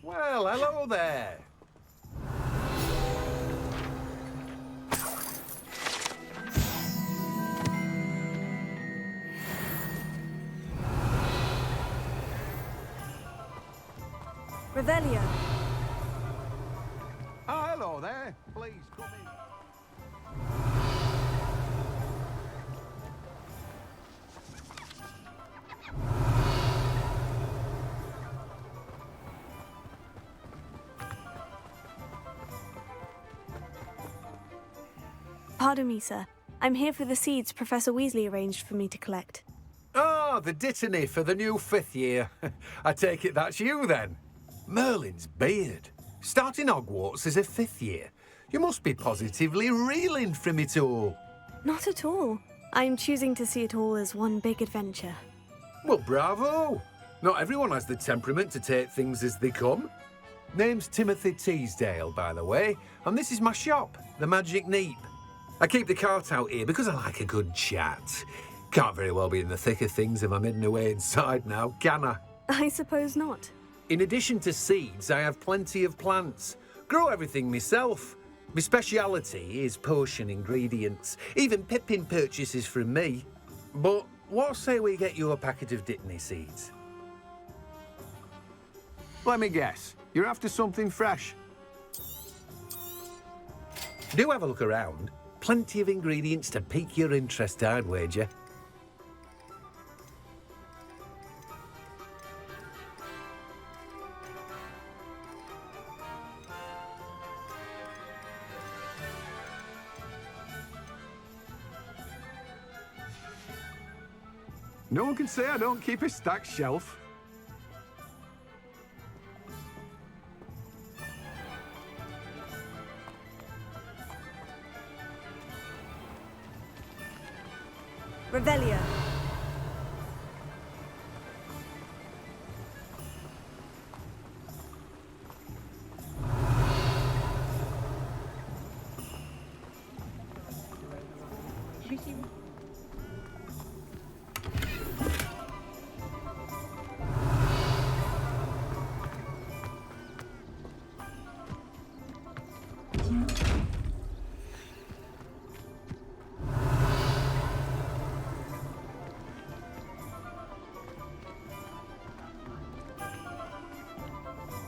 Well, hello there.
Revelio.
Oh, hello there. Please come in.
Pardon me, sir. I'm here for the seeds Professor Weasley arranged for me to collect.
Oh, the dittany for the new 5th year. I take it that's you then. Merlin's beard. Starting Hogwarts as a 5th year. You must be positively reeling from it all.
Not at all. I'm choosing to see it all as one big adventure.
Well, bravo. Not everyone has the temperament to take things as they come. Name's Timothy Teasdale, by the way, and this is my shop, the Magic Neep. I keep the cart out here because I like a good chat. Can't very well be in the thick of things if I'm hidden away inside now, can I?
I suppose not.
In addition to seeds, I have plenty of plants. Grow everything myself. My speciality is potion ingredients. Even Pippin purchases from me. But what say we get you a packet of Dittany seeds?
Let me guess. You're after something fresh.
Do have a look around. Plenty of ingredients to pique your interest, I'd wager.
No one can say I don't keep a stacked shelf.
Revelio.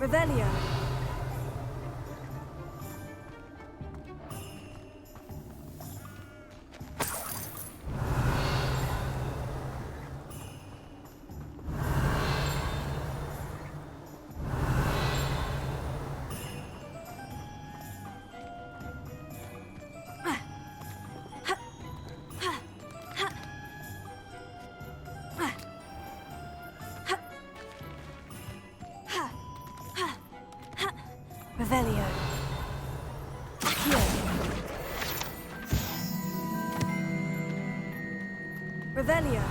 Revelio. Revelio. Accio. Revelio.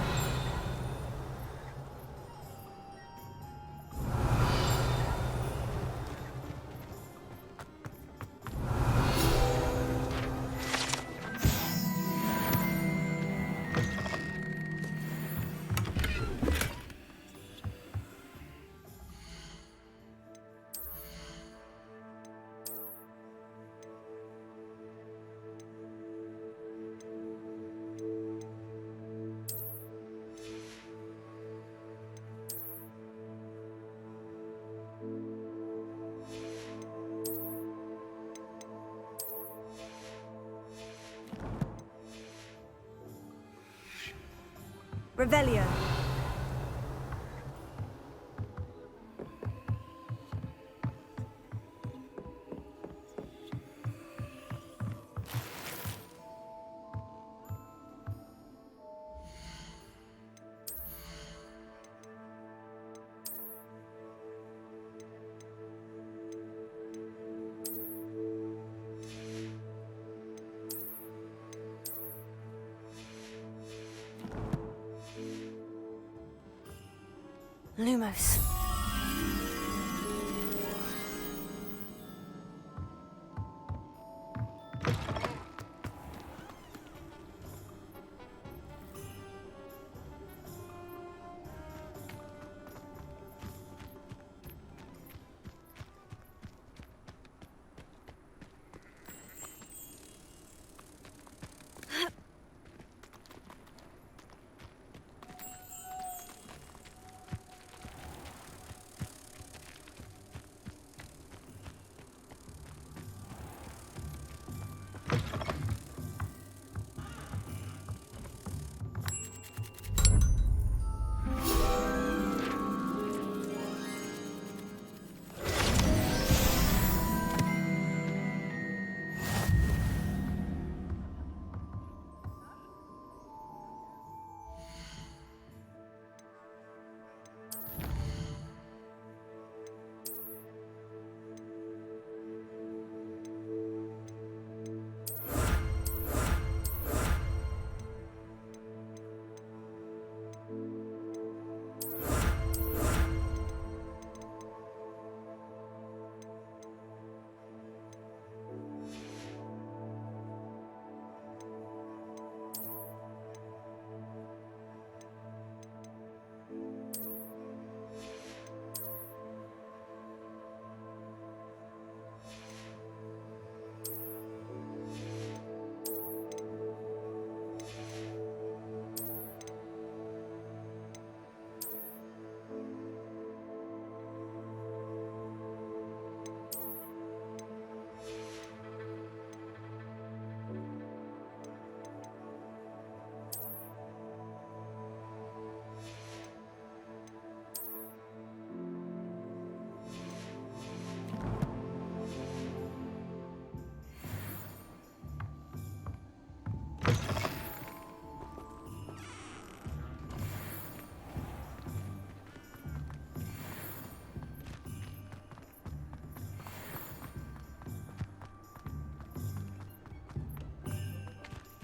Revelio. Lumos.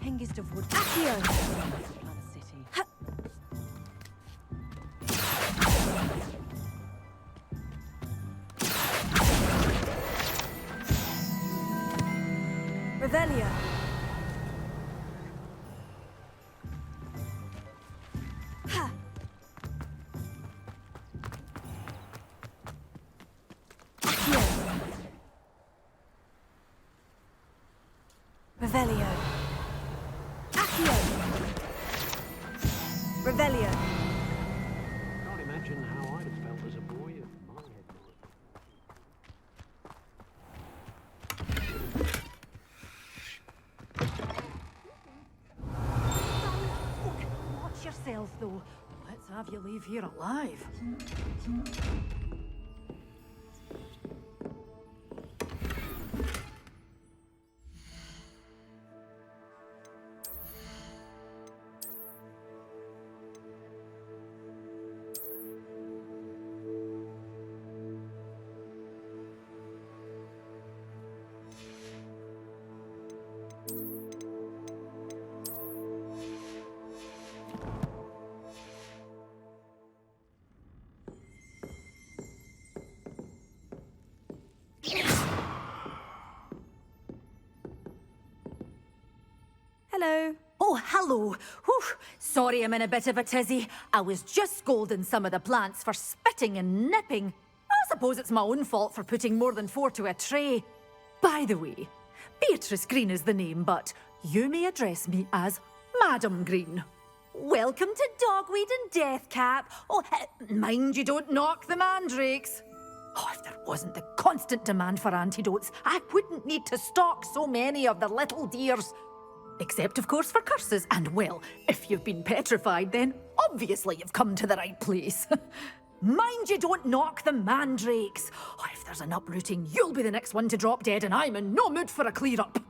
Hengist of Wood. Accio! Revelio. Ha. Accio. Revelio. Accio. Revelio.
Can't imagine how I'd have felt as a boy if my head was.
yourself, though. Let's have you leave here alive.
Hello.
Oh, hello. Whew. Sorry I'm in a bit of a tizzy. I was just scolding some of the plants for spitting and nipping. I suppose it's my own fault for putting more than 4 to a tray. By the way, Beatrice Green is the name, but you may address me as Madam Green. Welcome to Dogweed and Deathcap. Oh, mind you don't knock the mandrakes. Oh, if there wasn't the constant demand for antidotes, I wouldn't need to stock so many of the little dears. Except, of course, for curses. And, well, if you've been petrified, then obviously you've come to the right place. Mind you don't knock the mandrakes. Oh, if there's an uprooting, you'll be the next one to drop dead, and I'm in no mood for a clear-up.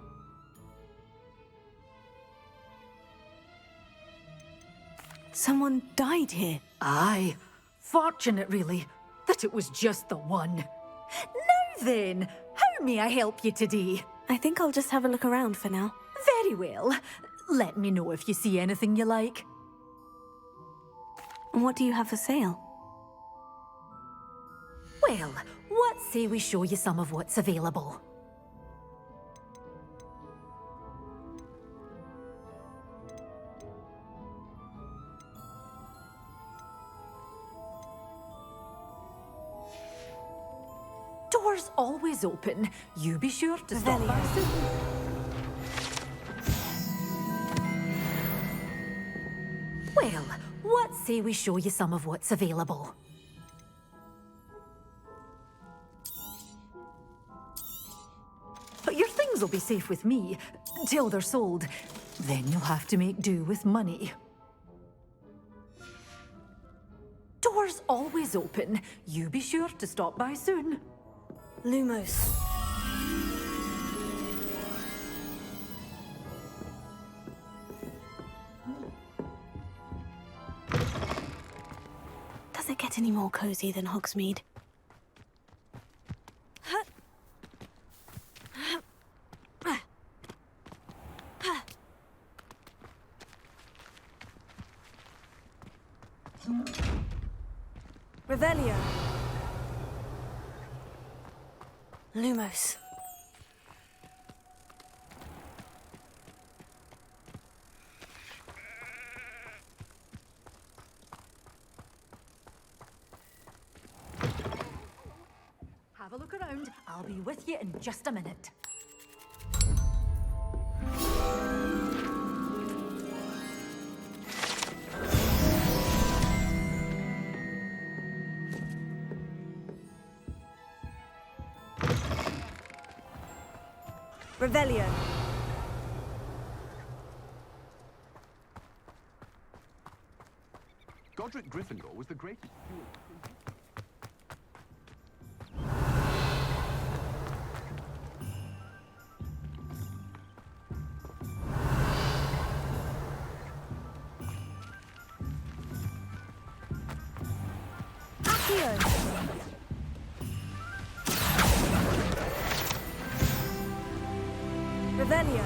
Someone died here.
Aye. Fortunate, really, that it was just the one. Now then, how may I help you today?
I think I'll just have a look around for now.
Very well. Let me know if you see anything you like.
What do you have for sale?
Well, what say we show you some of what's available? Doors always open. You be sure to stop by soon. Well, what say we show you some of what's available? But your things will be safe with me, till they're sold. Then you'll have to make do with money. Doors always open. You be sure to stop by soon.
Lumos. Does it get any more cozy than Hogsmeade?
Revelio.
Lumos.
Have a look around. I'll be with you in just a minute. Revelio.
Godric Gryffindor was the greatest.
Revelio.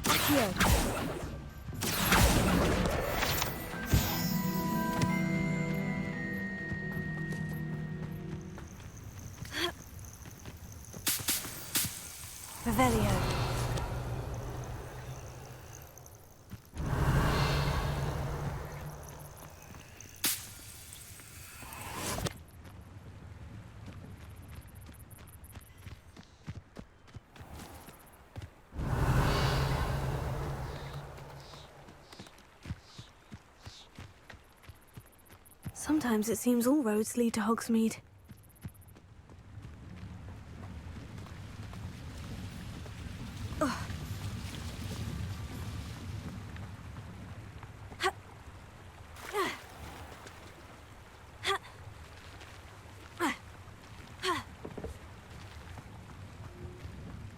Accio. Revelio.
Sometimes it seems all roads lead to Hogsmeade.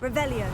Revelio.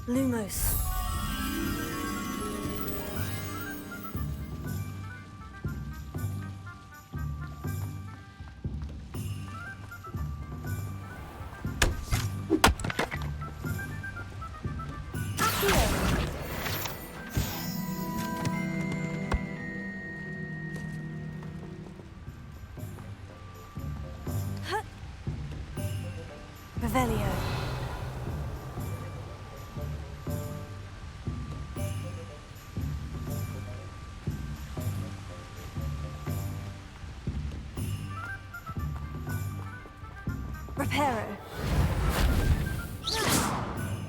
Lumos. Revelio. Reparo.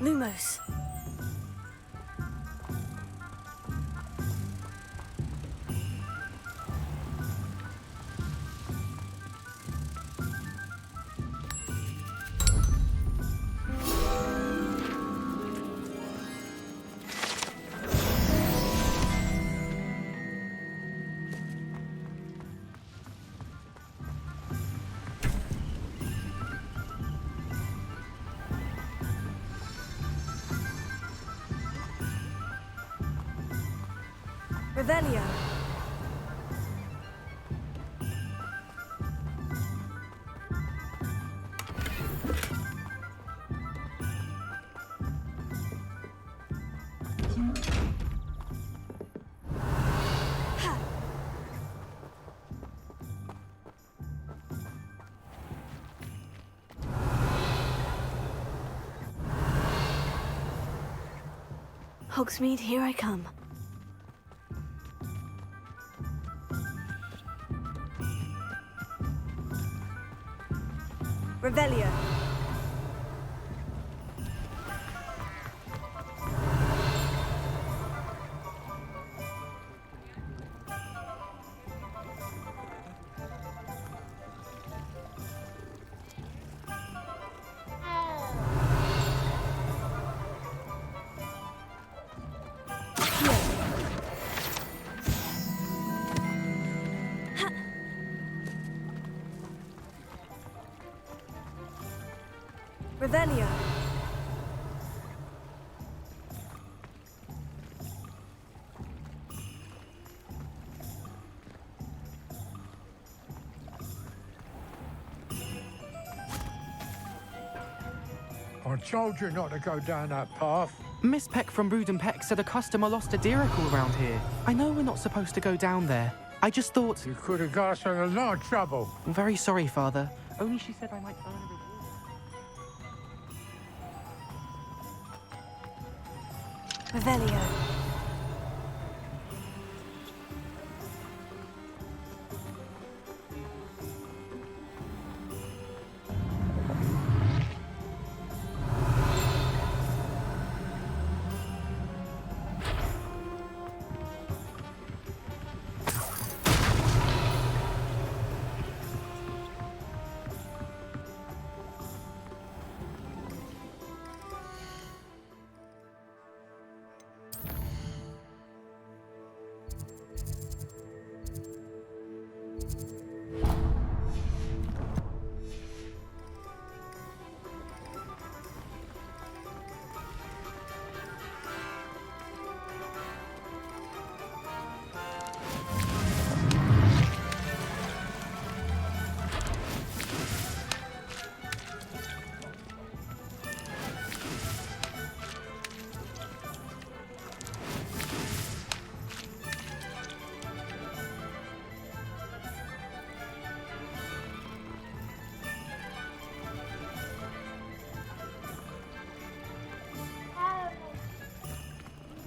Lumos. Revelio. Hogsmeade, here I come. Revelio. Revelio.
I told you not to go down that path.
Miss Peck from Brood and Peck said a customer lost a diricle around here. I know we're not supposed to go down there. I just thought...
You could have got us in a lot of trouble.
I'm very sorry, Father. Only she said I might earn a reward.
Revelio.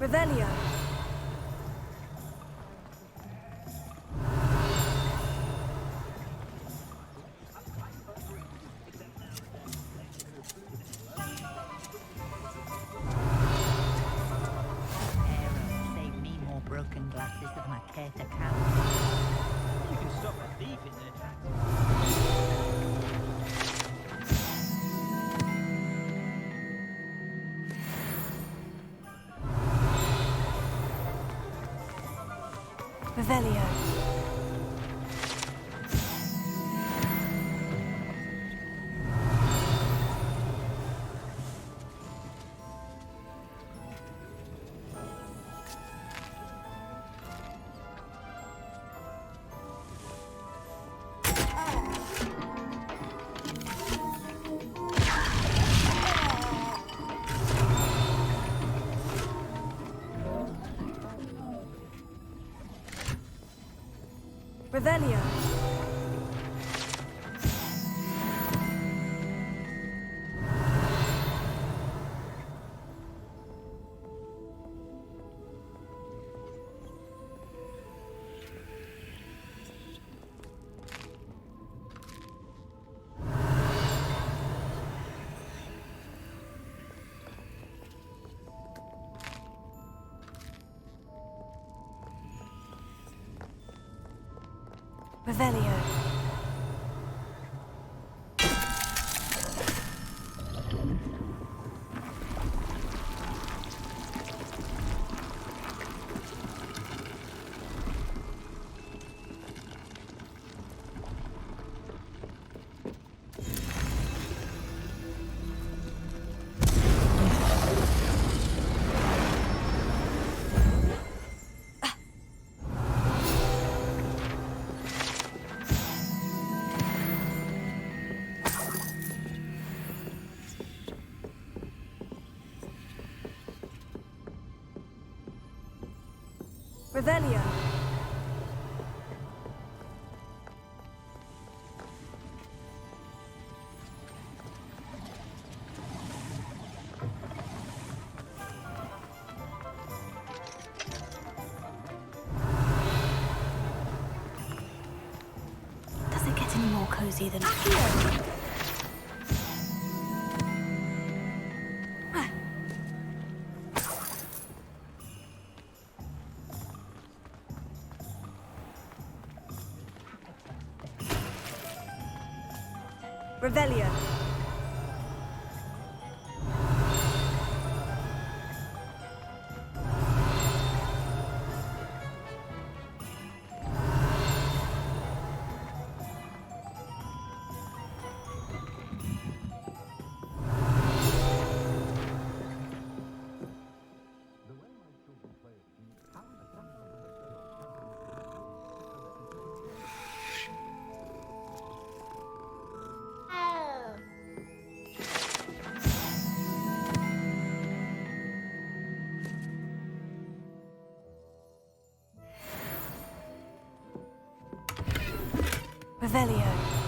Revelio.
Save me more broken glasses than I care to count.
You can stop a thief in their tracks.
Revelio. Revelio. Revelio. Revelio. Does it get any more cozy than Accio? Revelio. Revelio.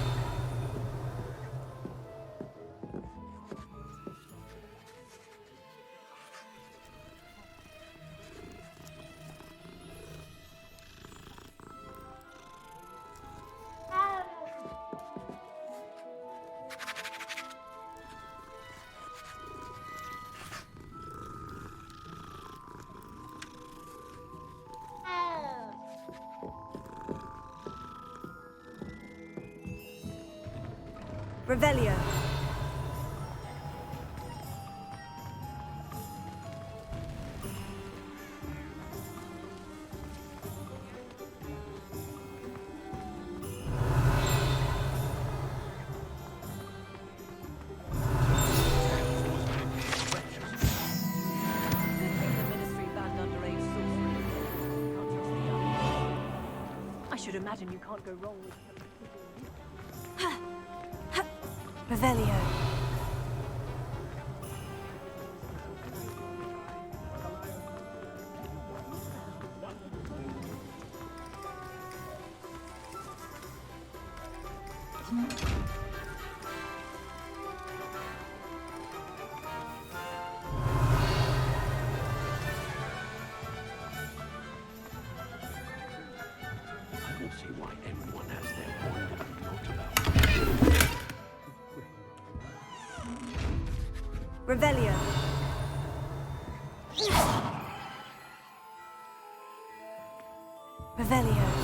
Revelio.
I should imagine you can't go wrong with
Revelio. Revelio. Revelio.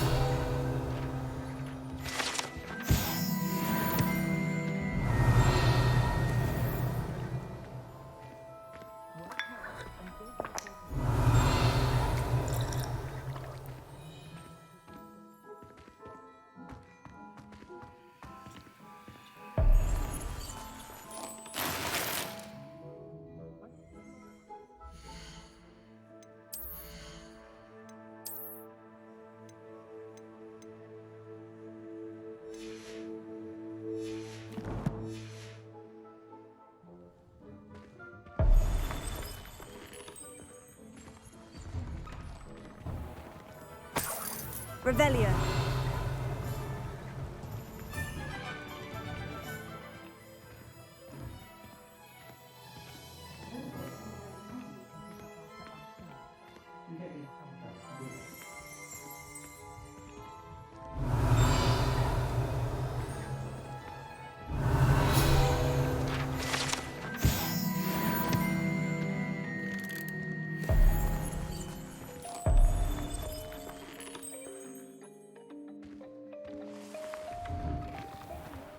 Revelio.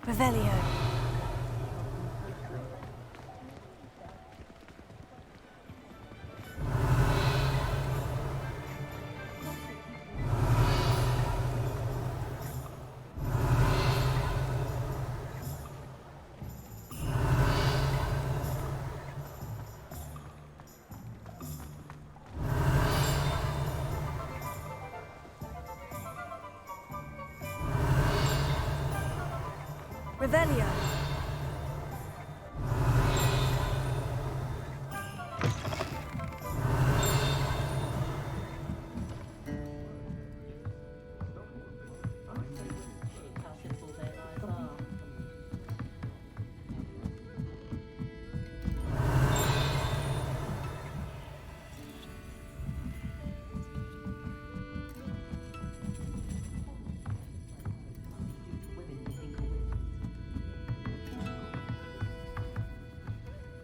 Revelio. Revelio.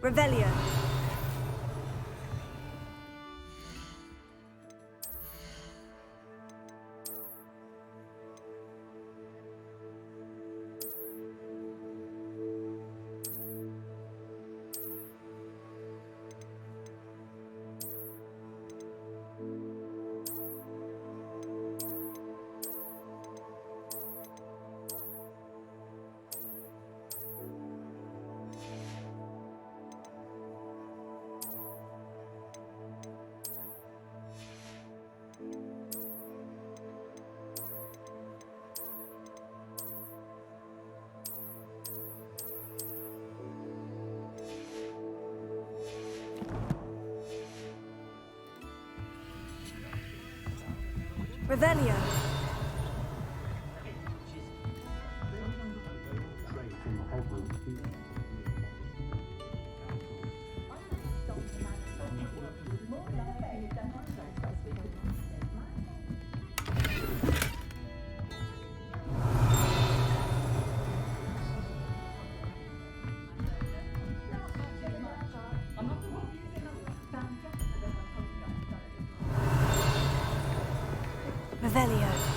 Revelio. Revelio. Revelio.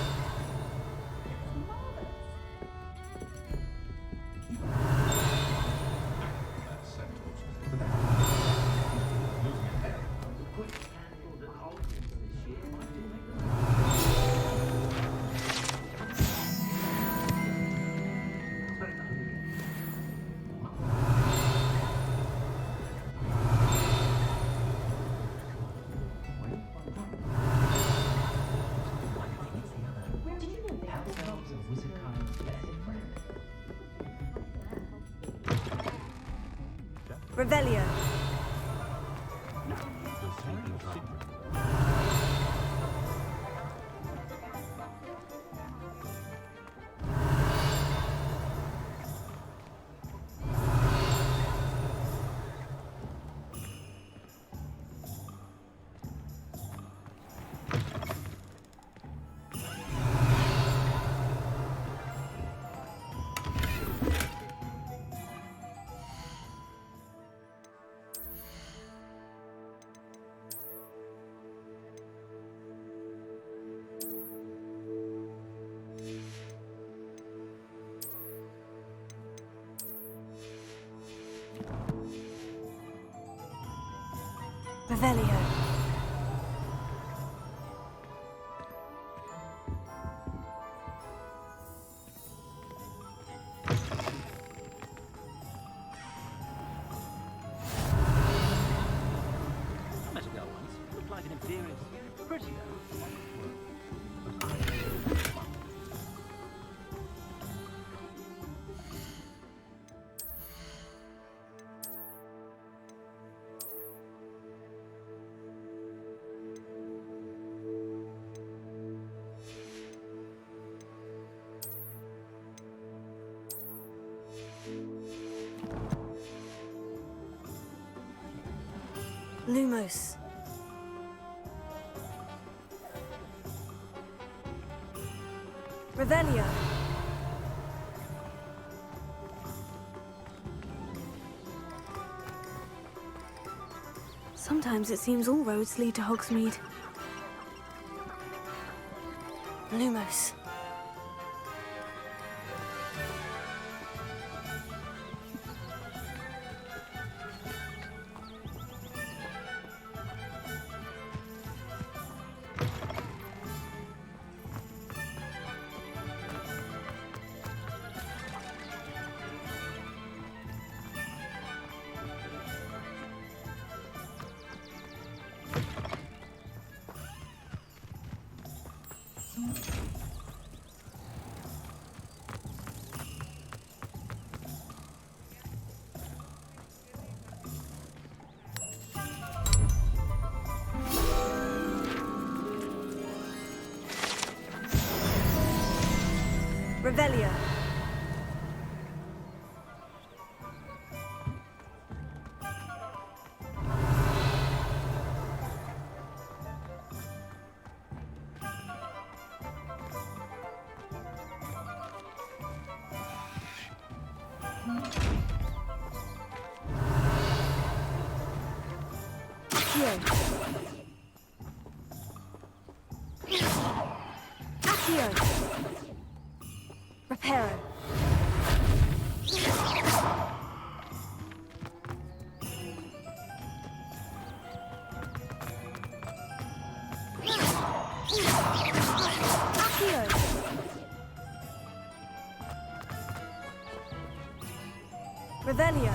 Revelio. Revelio.
I met a girl once. Looked like an imperious. Pretty though.
Lumos. Revelio. Sometimes it seems all roads lead to Hogsmeade. Lumos. Revelio. Accio. Reparo. Accio. Revelio.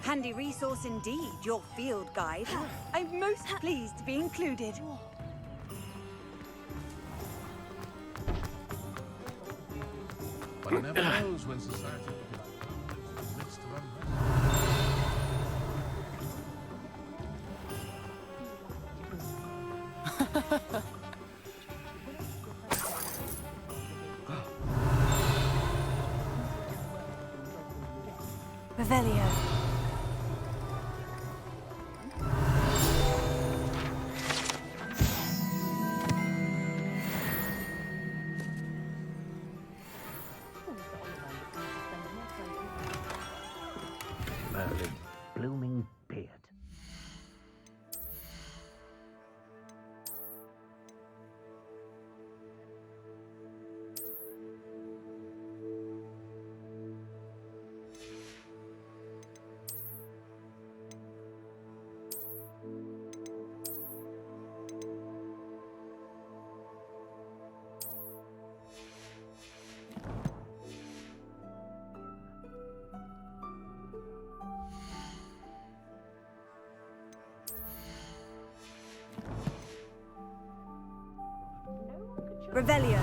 Handy resource indeed, your field guide. I'm most pleased to be included.
One never knows when society needs to
Revelio.
Merlin, blooming beard.
Revelio.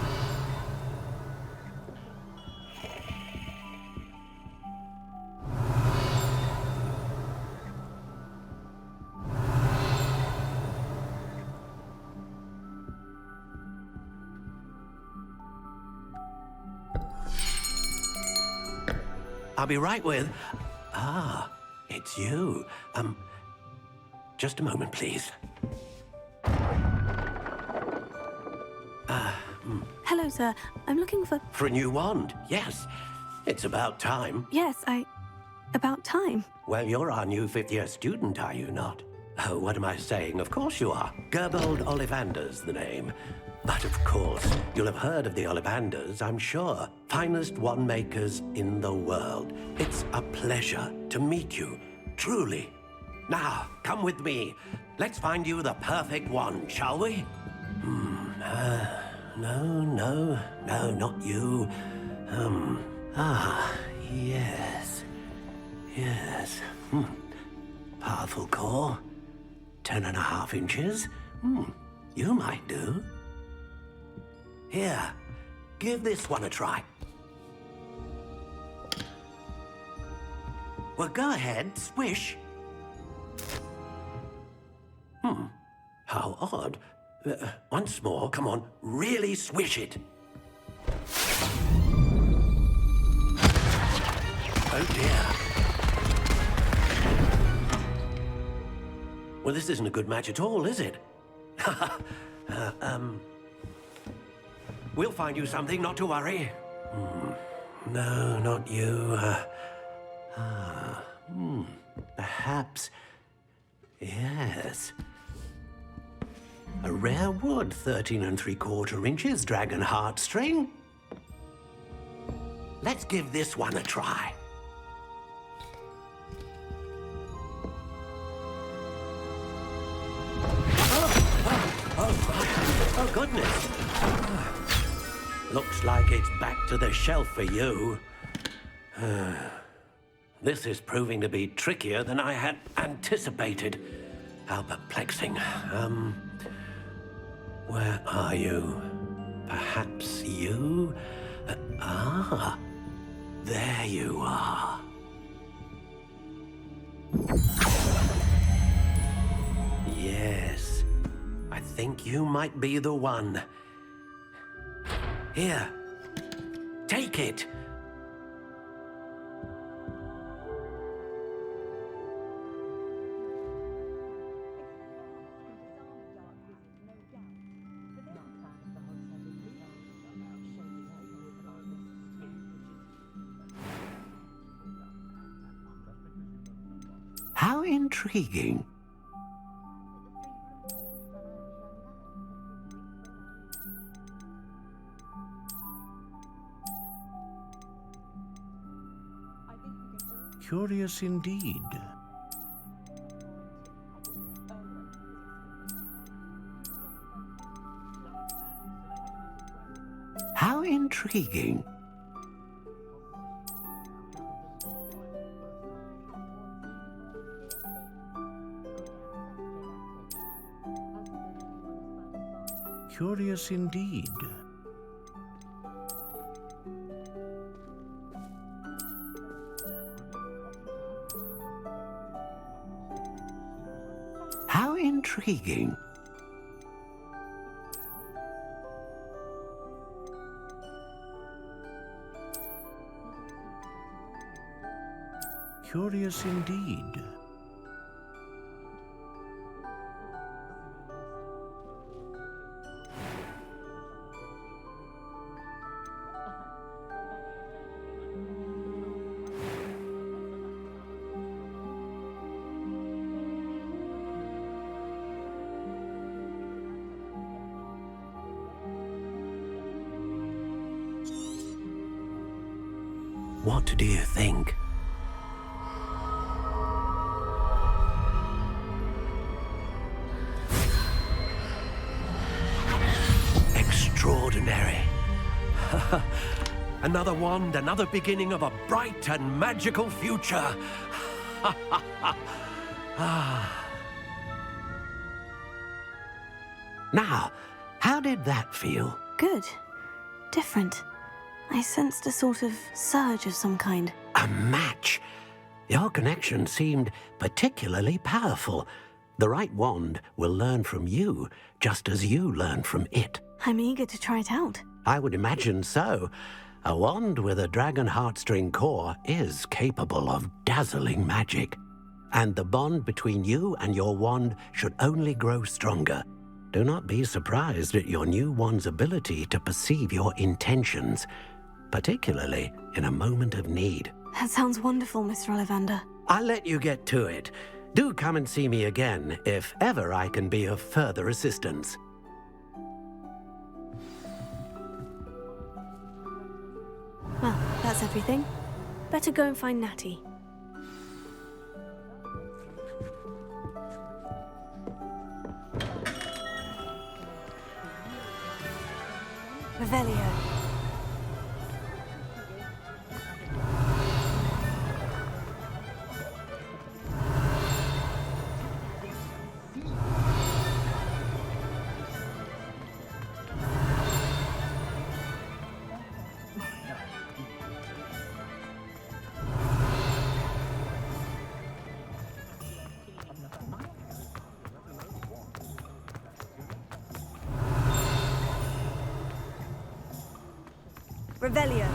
I'll be right with... Ah, it's you. Just a moment, please.
Hello, sir. I'm looking for...
For a new wand, yes. It's about time.
Yes, about time.
Well, you're our new fifth-year student, are you not? Oh, what am I saying? Of course you are. Gerbold Ollivander's the name. But of course, you'll have heard of the Ollivanders, I'm sure. Finest wand makers in the world. It's a pleasure to meet you, truly. Now, come with me. Let's find you the perfect wand, shall we? No, not you. Yes. Powerful core. 10.5 inches. You might do. Here, give this one a try. Well, go ahead, swish. How odd. Once more, come on, really swish it. Oh dear. Well, this isn't a good match at all, is it? We'll find you something, not to worry. No, not you. Perhaps. Yes. A rare wood, 13 3/4 inches, dragon heartstring. Let's give this one a try. Oh, goodness. Looks like it's back to the shelf for you. This is proving to be trickier than I had anticipated. How perplexing. Where are you? Perhaps you? There you are. Yes, I think you might be the one. Here, take it. How intriguing. Curious indeed. How intriguing. Curious indeed. How intriguing. Curious indeed. What do you think? Extraordinary. Another wand, another beginning of a bright and magical future. Now, how did that feel?
Good. Different. I sensed a sort of surge of some kind.
A match? Your connection seemed particularly powerful. The right wand will learn from you, just as you learn from it.
I'm eager to try it out.
I would imagine so. A wand with a dragon heartstring core is capable of dazzling magic. And the bond between you and your wand should only grow stronger. Do not be surprised at your new wand's ability to perceive your intentions, particularly in a moment of need.
That sounds wonderful, Mr. Ollivander.
I'll let you get to it. Do come and see me again if ever I can be of further assistance.
that's everything. Better go and find Natty. Revelio. Revelio.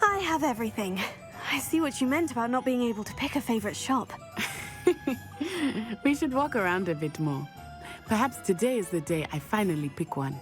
I have everything. I see what you meant about not being able to pick a favorite shop.
We should walk around a bit more. Perhaps today is the day I finally pick one.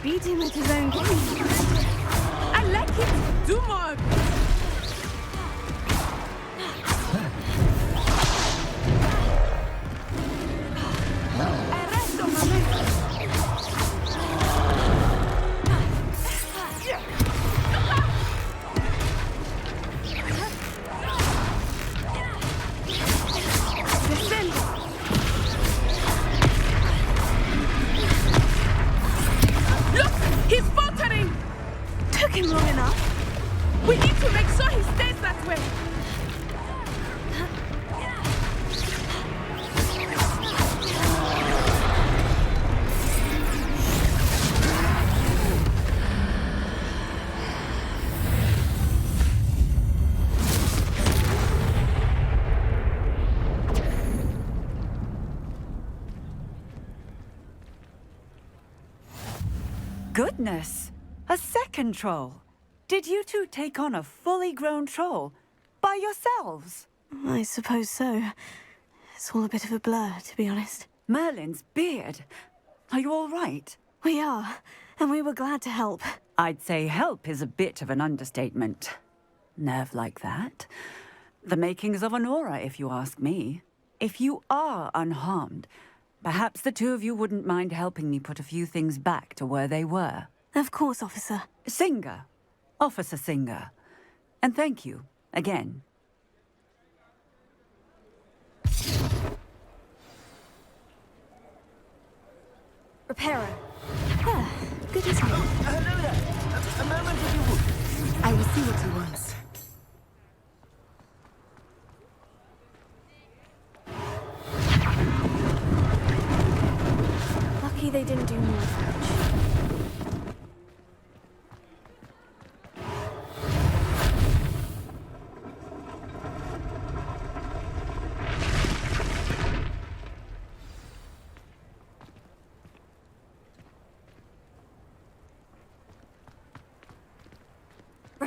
Beat him at his own game. I like it. Do more.
Goodness! A second troll! Did you two take on a fully grown troll? By yourselves?
I suppose so. It's all a bit of a blur, to be honest.
Merlin's beard! Are you all right?
We are, and we were glad to help.
I'd say help is a bit of an understatement. Nerve like that? The makings of an aura, if you ask me. If you are unharmed, perhaps the two of you wouldn't mind helping me put a few things back to where they were.
Of course, Officer.
Singer. Officer Singer. And thank you, again.
Reparo. Ah, good as new.
Hello there. A moment if you would.
I will see what he wants.
Lucky they didn't do more damage.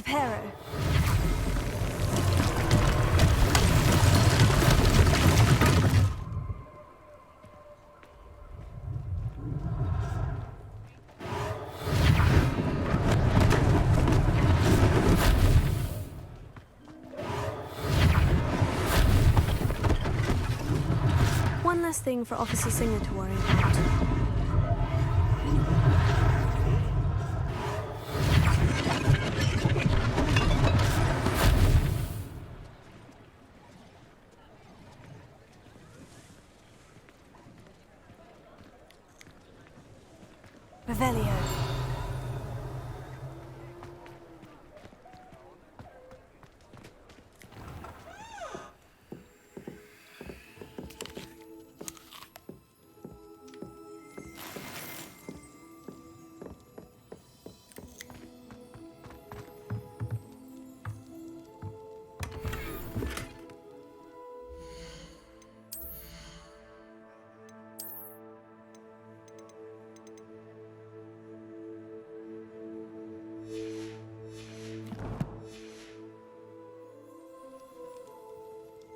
Reparo. One less thing for Officer Singer to worry about. Revelio.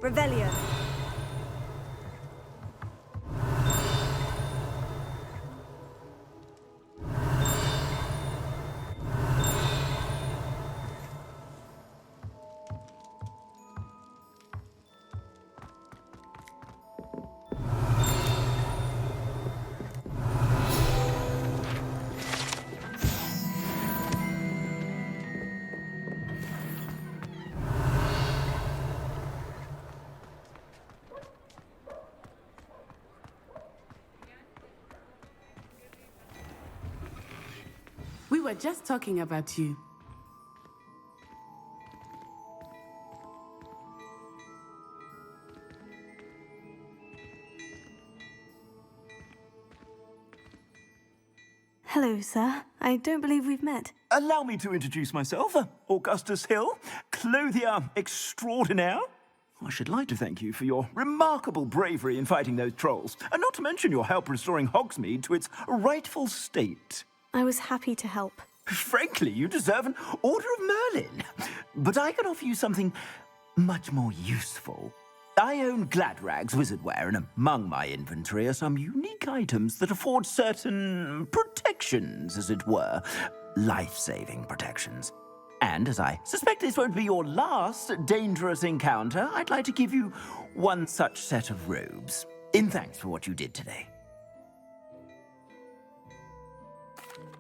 Revelio.
We were just talking about you.
Hello, sir. I don't believe we've met.
Allow me to introduce myself, Augustus Hill, clothier extraordinaire. I should like to thank you for your remarkable bravery in fighting those trolls, and not to mention your help restoring Hogsmeade to its rightful state.
I was happy to help.
Frankly, you deserve an Order of Merlin. But I can offer you something much more useful. I own Gladrag's wizardware, and among my inventory are some unique items that afford certain protections, as it were. Life-saving protections. And as I suspect this won't be your last dangerous encounter, I'd like to give you one such set of robes, in thanks for what you did today.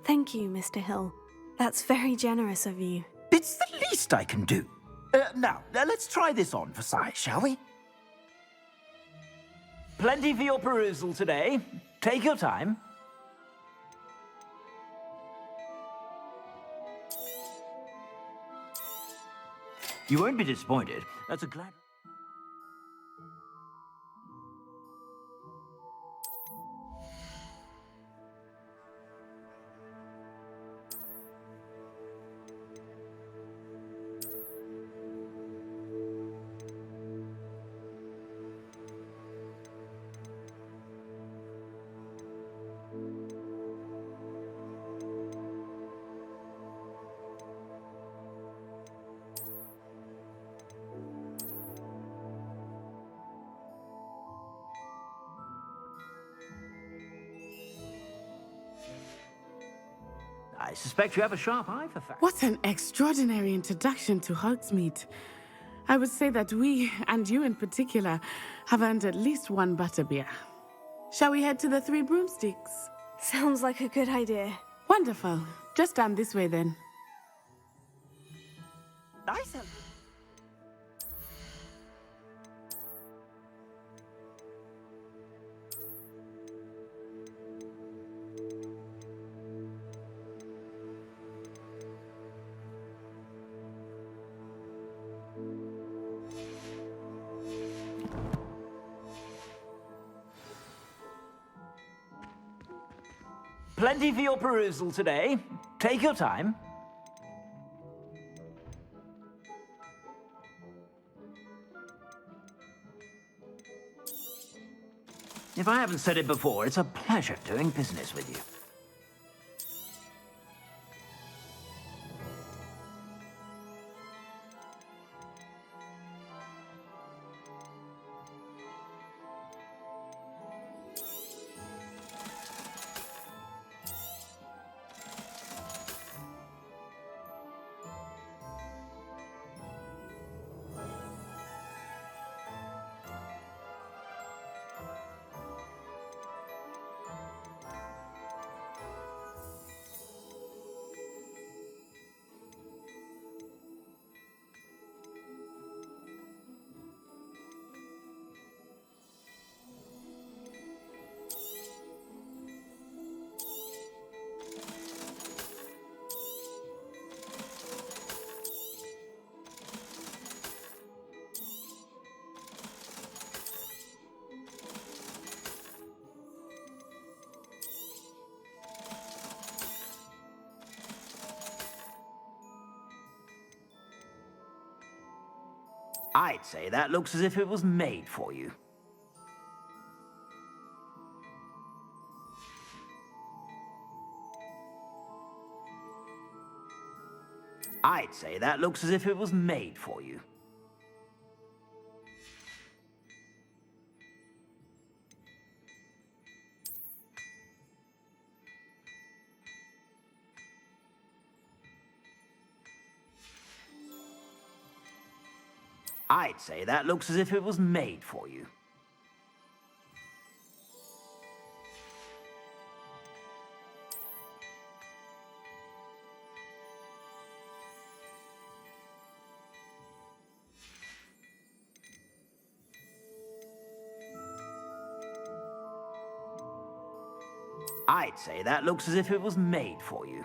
Thank you, Mr. Hill. That's very generous of you.
It's the least I can do. Now, let's try this on for size, shall we? Plenty for your perusal today. Take your time. You won't be disappointed. That's a glad... I suspect you have a sharp eye for facts.
What an extraordinary introduction to Hogsmeade. I would say that we, and you in particular, have earned at least one butterbeer. Shall we head to the Three Broomsticks?
Sounds like a good idea.
Wonderful. Just down this way then.
Nice. Plenty for your perusal today. Take your time. If I haven't said it before, it's a pleasure doing business with you.
I'd say that looks as if it was made for you. I'd say that looks as if it was made for you. I'd say that looks as if it was made for you. I'd say that looks as if it was made for you.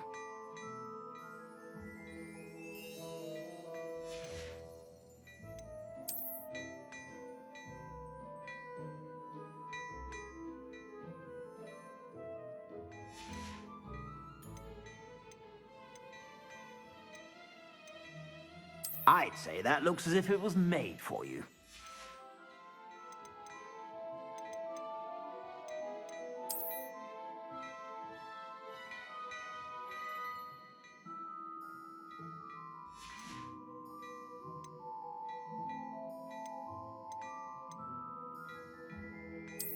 I'd say that looks as if it was made for you.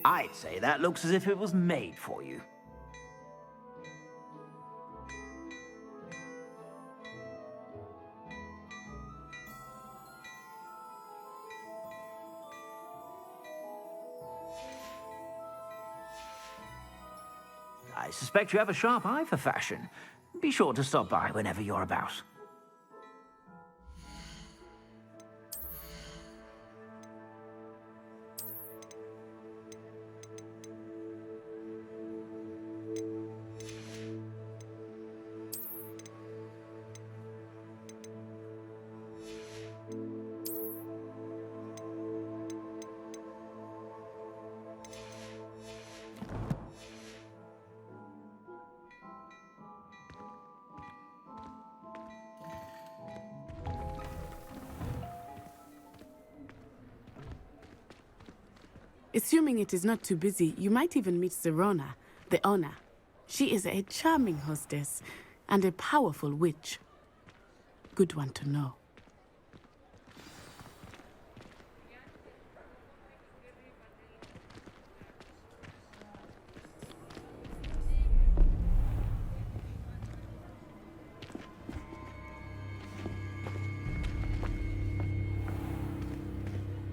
I'd say that looks as if it was made for you. I suspect you have a sharp eye for fashion. Be sure to stop by whenever you're about.
Assuming it is not too busy, you might even meet Serona, the owner. She is a charming hostess and a powerful witch. Good one to know.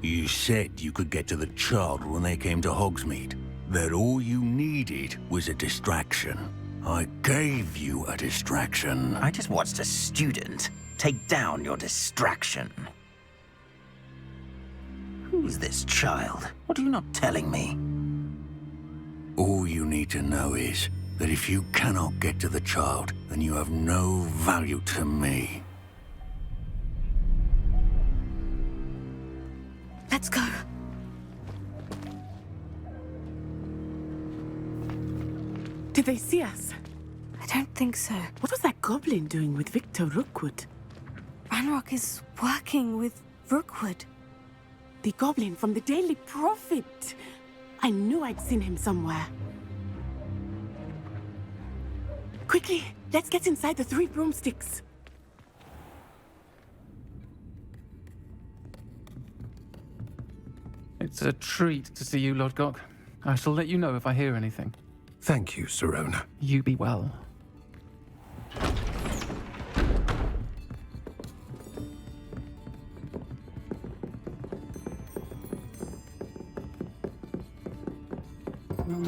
You said you could get to the child when they came to Hogsmeade. That all you needed was a distraction. I gave you a distraction.
I just watched a student take down your distraction. Who's this child? What are you not telling me?
All you need to know is that if you cannot get to the child, then you have no value to me.
Let's go.
Did they see us?
I don't think so.
What was that goblin doing with Victor Rookwood?
Ranrock is working with Rookwood.
The goblin from the Daily Prophet. I knew I'd seen him somewhere. Quickly, let's get inside the 3 broomsticks.
It's a treat to see you, Lodgok. I shall let you know if I hear anything.
Thank you, Serona.
You be well.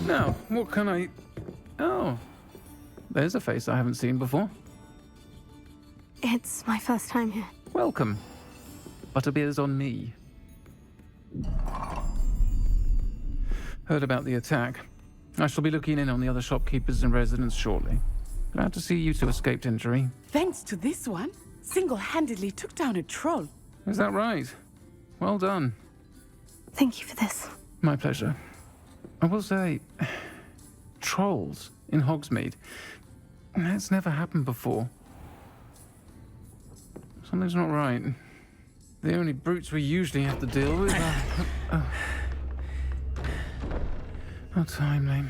Now, what can I... Oh, there's a face I haven't seen before.
It's my first time here.
Welcome. Butterbeer's on me. Heard about the attack. I shall be looking in on the other shopkeepers and residents shortly. Glad to see you two escaped injury.
Thanks to this one, single-handedly took down a troll.
Is that right? Well done.
Thank you for this.
My pleasure. I will say, trolls in Hogsmeade. That's never happened before. Something's not right. The only brutes we usually have to deal with are... How timely.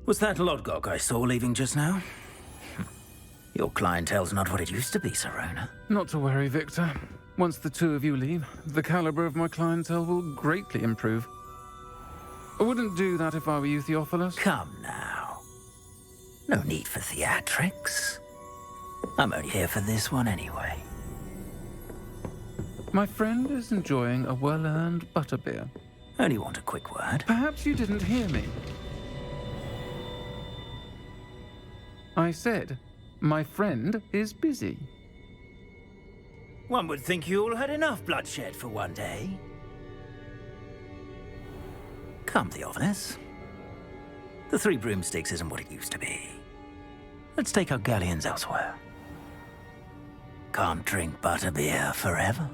Was that Lodgok I saw leaving just now? Your clientele's not what it used to be, Sir Ronen.
Not to worry, Victor. Once the two of you leave, the caliber of my clientele will greatly improve. I wouldn't do that if I were you, Theophilus.
Come now. No need for theatrics. I'm only here for this one anyway.
My friend is enjoying a well-earned butterbeer.
Only want a quick word.
Perhaps you didn't hear me. I said, my friend is busy.
One would think you all had enough bloodshed for one day. Come, Theophilus. The Three Broomsticks isn't what it used to be. Let's take our galleons elsewhere. Can't drink butterbeer forever.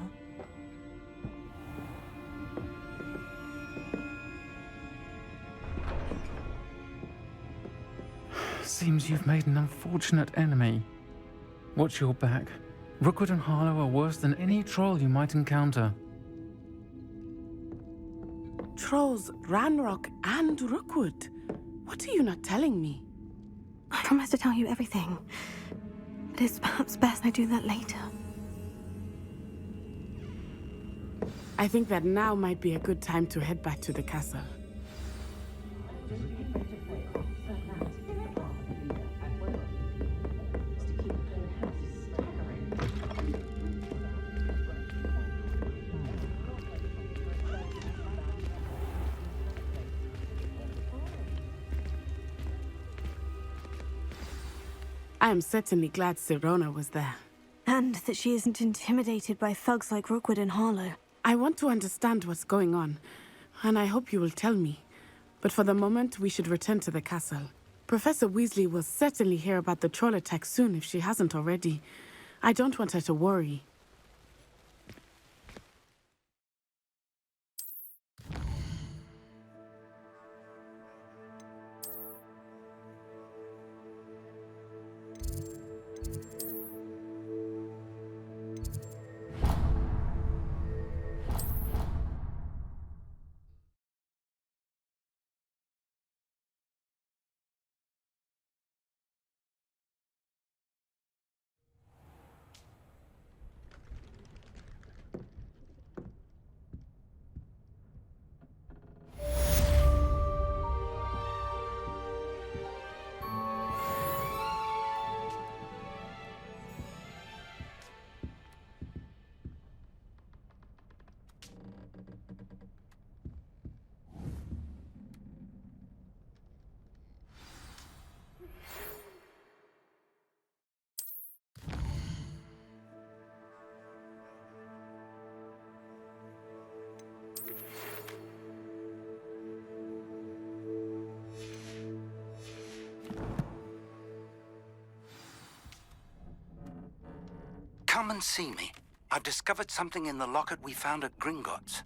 Seems you've made an unfortunate enemy. Watch your back. Rookwood and Harlow are worse than any troll you might encounter.
Trolls, Ranrock, and Rookwood. What are you not telling me?
I promise to tell you everything. But it's perhaps best I do that later.
I think that now might be a good time to head back to the castle. I am certainly glad Sirona was there.
And that she isn't intimidated by thugs like Rookwood and Harlow.
I want to understand what's going on, and I hope you will tell me. But for the moment, we should return to the castle. Professor Weasley will certainly hear about the troll attack soon if she hasn't already. I don't want her to worry.
Come and see me. I've discovered something in the locket we found at Gringotts.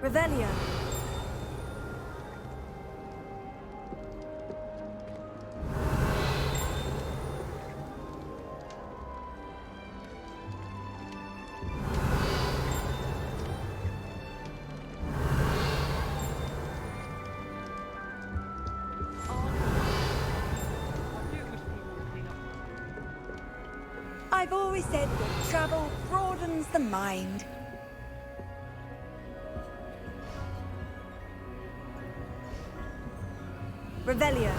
Revelio.
I've always said that travel broadens the mind. Revelio.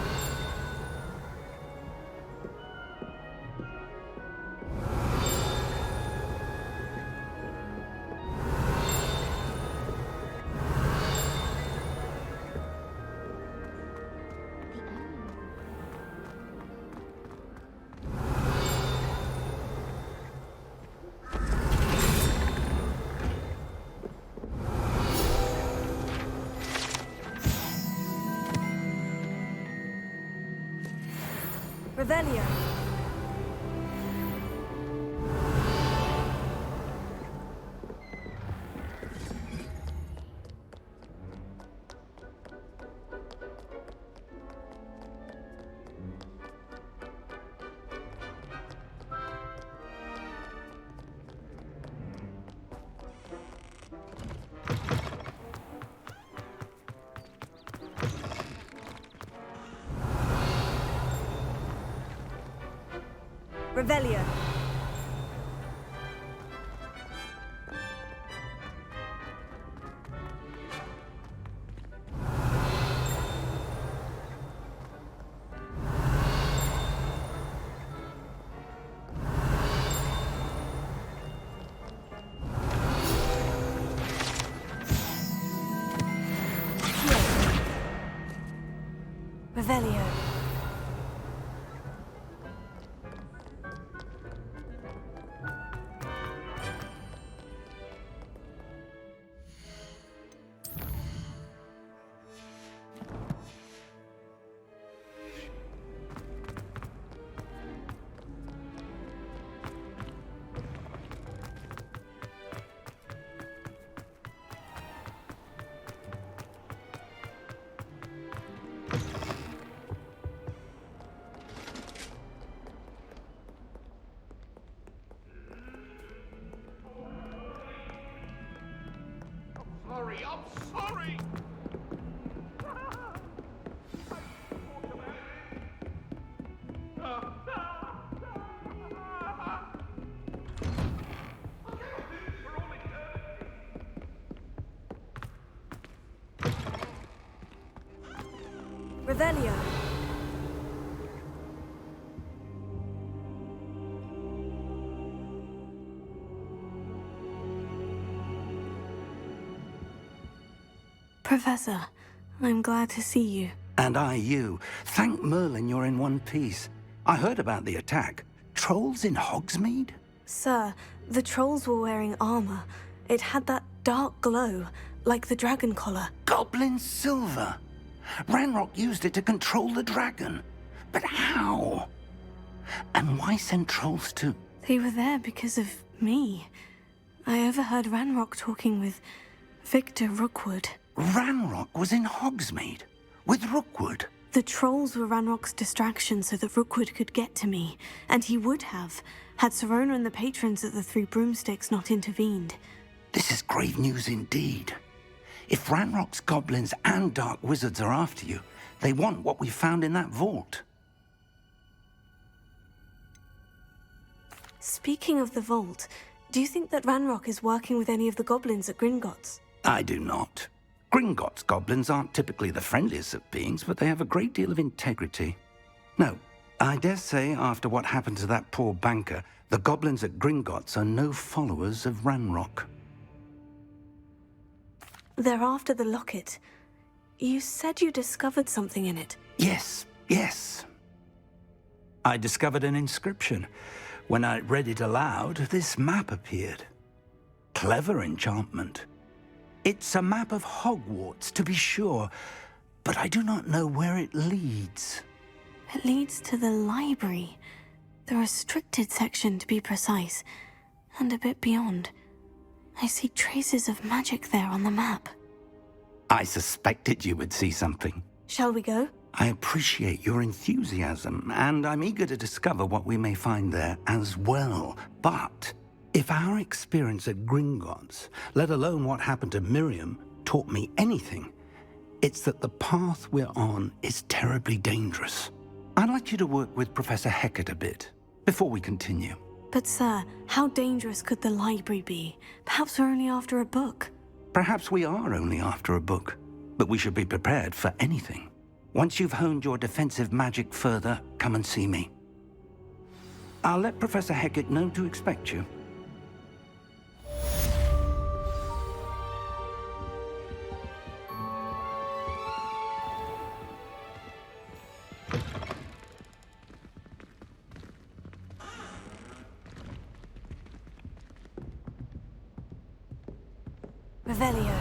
Revelio. Revelio. Revelio.
Sorry, I'm sorry!
Revelio. Professor, I'm glad to see you.
And I you. Thank Merlin you're in one piece. I heard about the attack. Trolls in Hogsmeade?
Sir, the trolls were wearing armor. It had that dark glow, like the dragon collar.
Goblin silver! Ranrock used it to control the dragon. But how? And why send trolls to...
They were there because of me. I overheard Ranrock talking with Victor Rookwood.
Ranrock was in Hogsmeade? With Rookwood?
The trolls were Ranrock's distraction so that Rookwood could get to me. And he would have, had Serona and the patrons at the Three Broomsticks not intervened.
This is grave news indeed. If Ranrock's goblins and dark wizards are after you, they want what we found in that vault.
Speaking of the vault, do you think that Ranrock is working with any of the goblins at Gringotts?
I do not. Gringotts goblins aren't typically the friendliest of beings, but they have a great deal of integrity. No, I dare say after what happened to that poor banker, the goblins at Gringotts are no followers of Ranrock.
They're after the locket. You said you discovered something in it.
Yes. I discovered an inscription. When I read it aloud, this map appeared. Clever enchantment. It's a map of Hogwarts, to be sure, but I do not know where it leads.
It leads to the library. The restricted section, to be precise, and a bit beyond. I see traces of magic there on the map.
I suspected you would see something.
Shall we go?
I appreciate your enthusiasm, and I'm eager to discover what we may find there as well. But if our experience at Gringotts, let alone what happened to Miriam, taught me anything, it's that the path we're on is terribly dangerous. I'd like you to work with Professor Hecat a bit, before we continue.
But sir, how dangerous could the library be? Perhaps we're only after a book.
Perhaps we are only after a book, but we should be prepared for anything. Once you've honed your defensive magic further, come and see me. I'll let Professor Hecat know to expect you.
Revelio.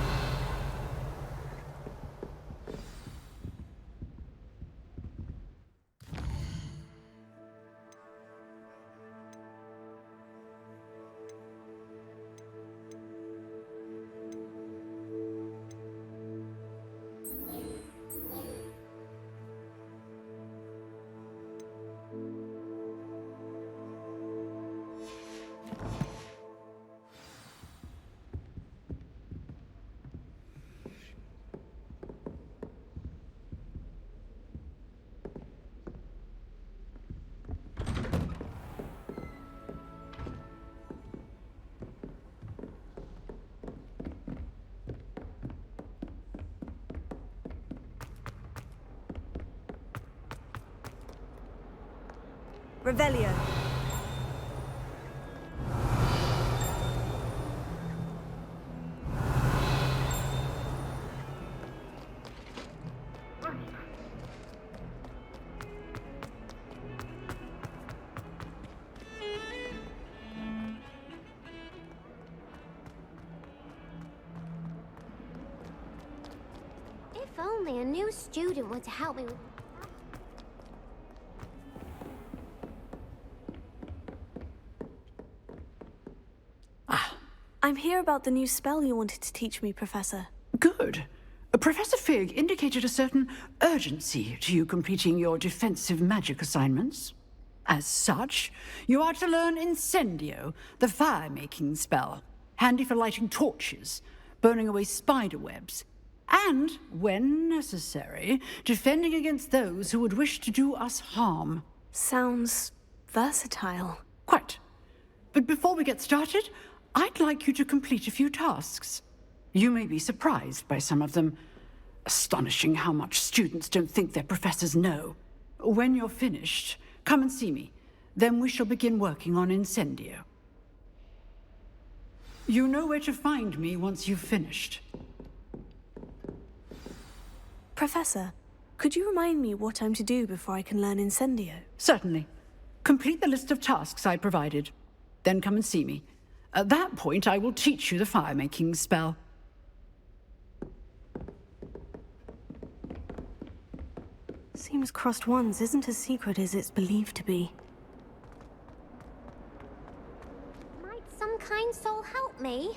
Revelio.
If only a new student were to help me with...
I'm here about the new spell you wanted to teach me, Professor.
Good. Professor Fig indicated a certain urgency to you completing your defensive magic assignments. As such, you are to learn Incendio, the fire-making spell, handy for lighting torches, burning away spider webs, and, when necessary, defending against those who would wish to do us harm.
Sounds versatile.
Quite. But before we get started, I'd like you to complete a few tasks. You may be surprised by some of them. Astonishing how much students don't think their professors know. When you're finished, come and see me. Then we shall begin working on Incendio. You know where to find me once you've finished.
Professor, could you remind me what I'm to do before I can learn Incendio?
Certainly. Complete the list of tasks I provided. Then come and see me. At that point, I will teach you the fire-making spell.
Seems Crossed Wands isn't as secret as it's believed to be.
Might some kind soul help me?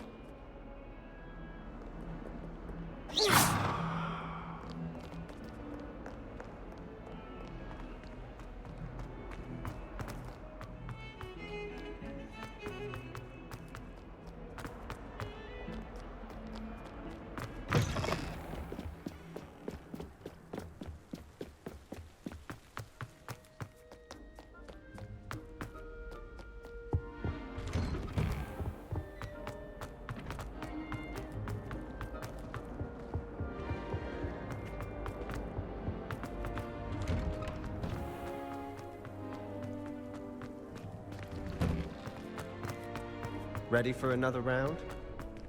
Ready for another round?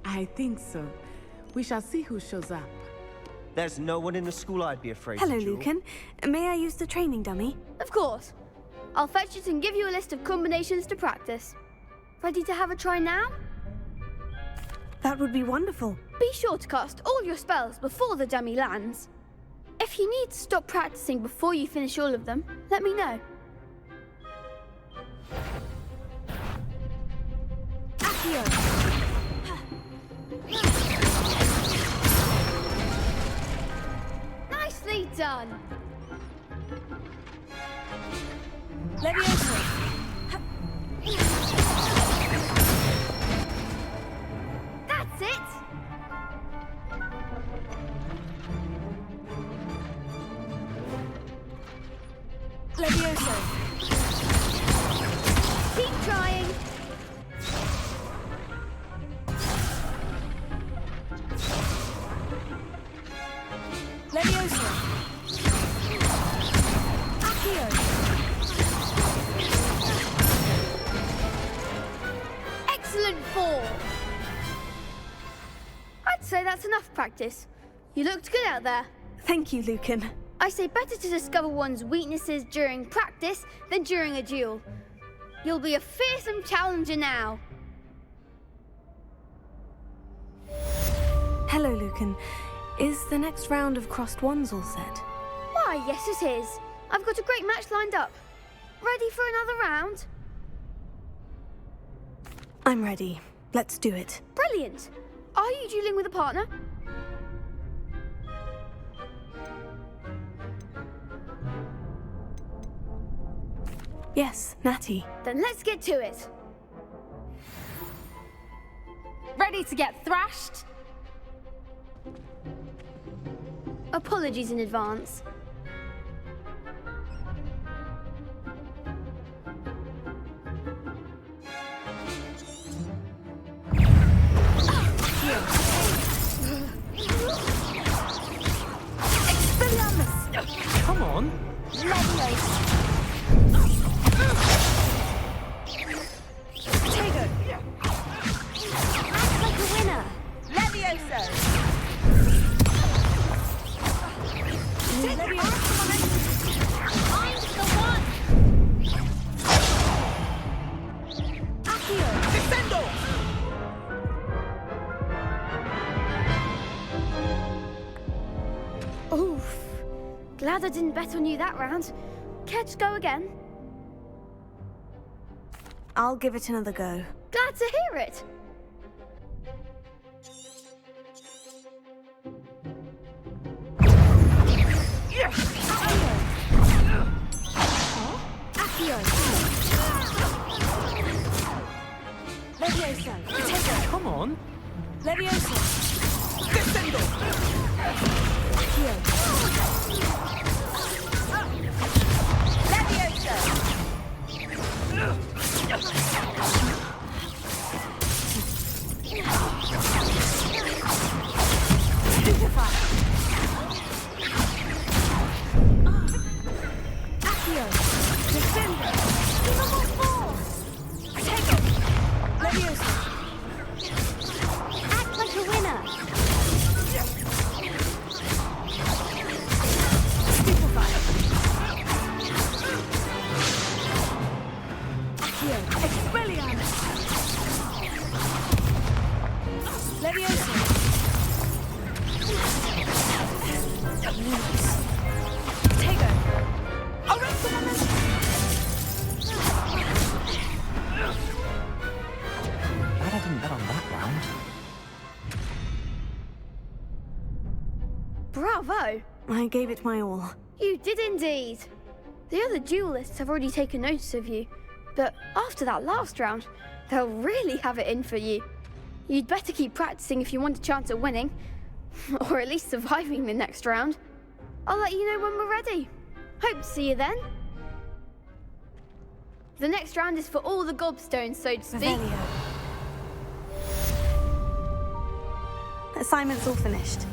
I think so. We shall see who shows up.
There's no one in the school I'd be afraid
Hello,
to duel.
Lucan. May I use the training dummy?
Of course. I'll fetch it and give you a list of combinations to practice. Ready to have a try now?
That would be wonderful.
Be sure to cast all your spells before the dummy lands. If you need to stop practicing before you finish all of them, let me know. Nicely done!
Leviosa.
That's it!
Leviosa.
Keep trying!
Leviosa. Accio.
Excellent fall! I'd say that's enough practice. You looked good out there.
Thank you, Lucan.
I say better to discover one's weaknesses during practice than during a duel. You'll be a fearsome challenger now.
Hello, Lucan. Is the next round of Crossed Wands all set?
Why, yes it is. I've got a great match lined up. Ready for another round?
I'm ready. Let's do it.
Brilliant. Are you dueling with a partner?
Yes, Natty.
Then let's get to it.
Ready to get thrashed?
Apologies in advance.
Come on.
Leviosa. Glad I didn't bet on you that round. Care to go again?
I'll give it another go.
Glad to hear it. Accio. Levioso. Take
Come on.
Levioso.
Descendo.
Accio. Levioso. Stupefy. Accio. Descendo. Give force. Take it. Levioso. Act like a winner. Stupefy. Accio. Expelliarmus. Levioso. Take it. Arrest the momentum.
Glad I didn't bet on that round.
Bravo!
I gave it my all.
You did indeed. The other duelists have already taken notice of you, but after that last round, they'll really have it in for you. You'd better keep practicing if you want a chance at winning, or at least surviving the next round. I'll let you know when we're ready. Hope to see you then. The next round is for all the gobstones, so to speak.
Assignment's all finished.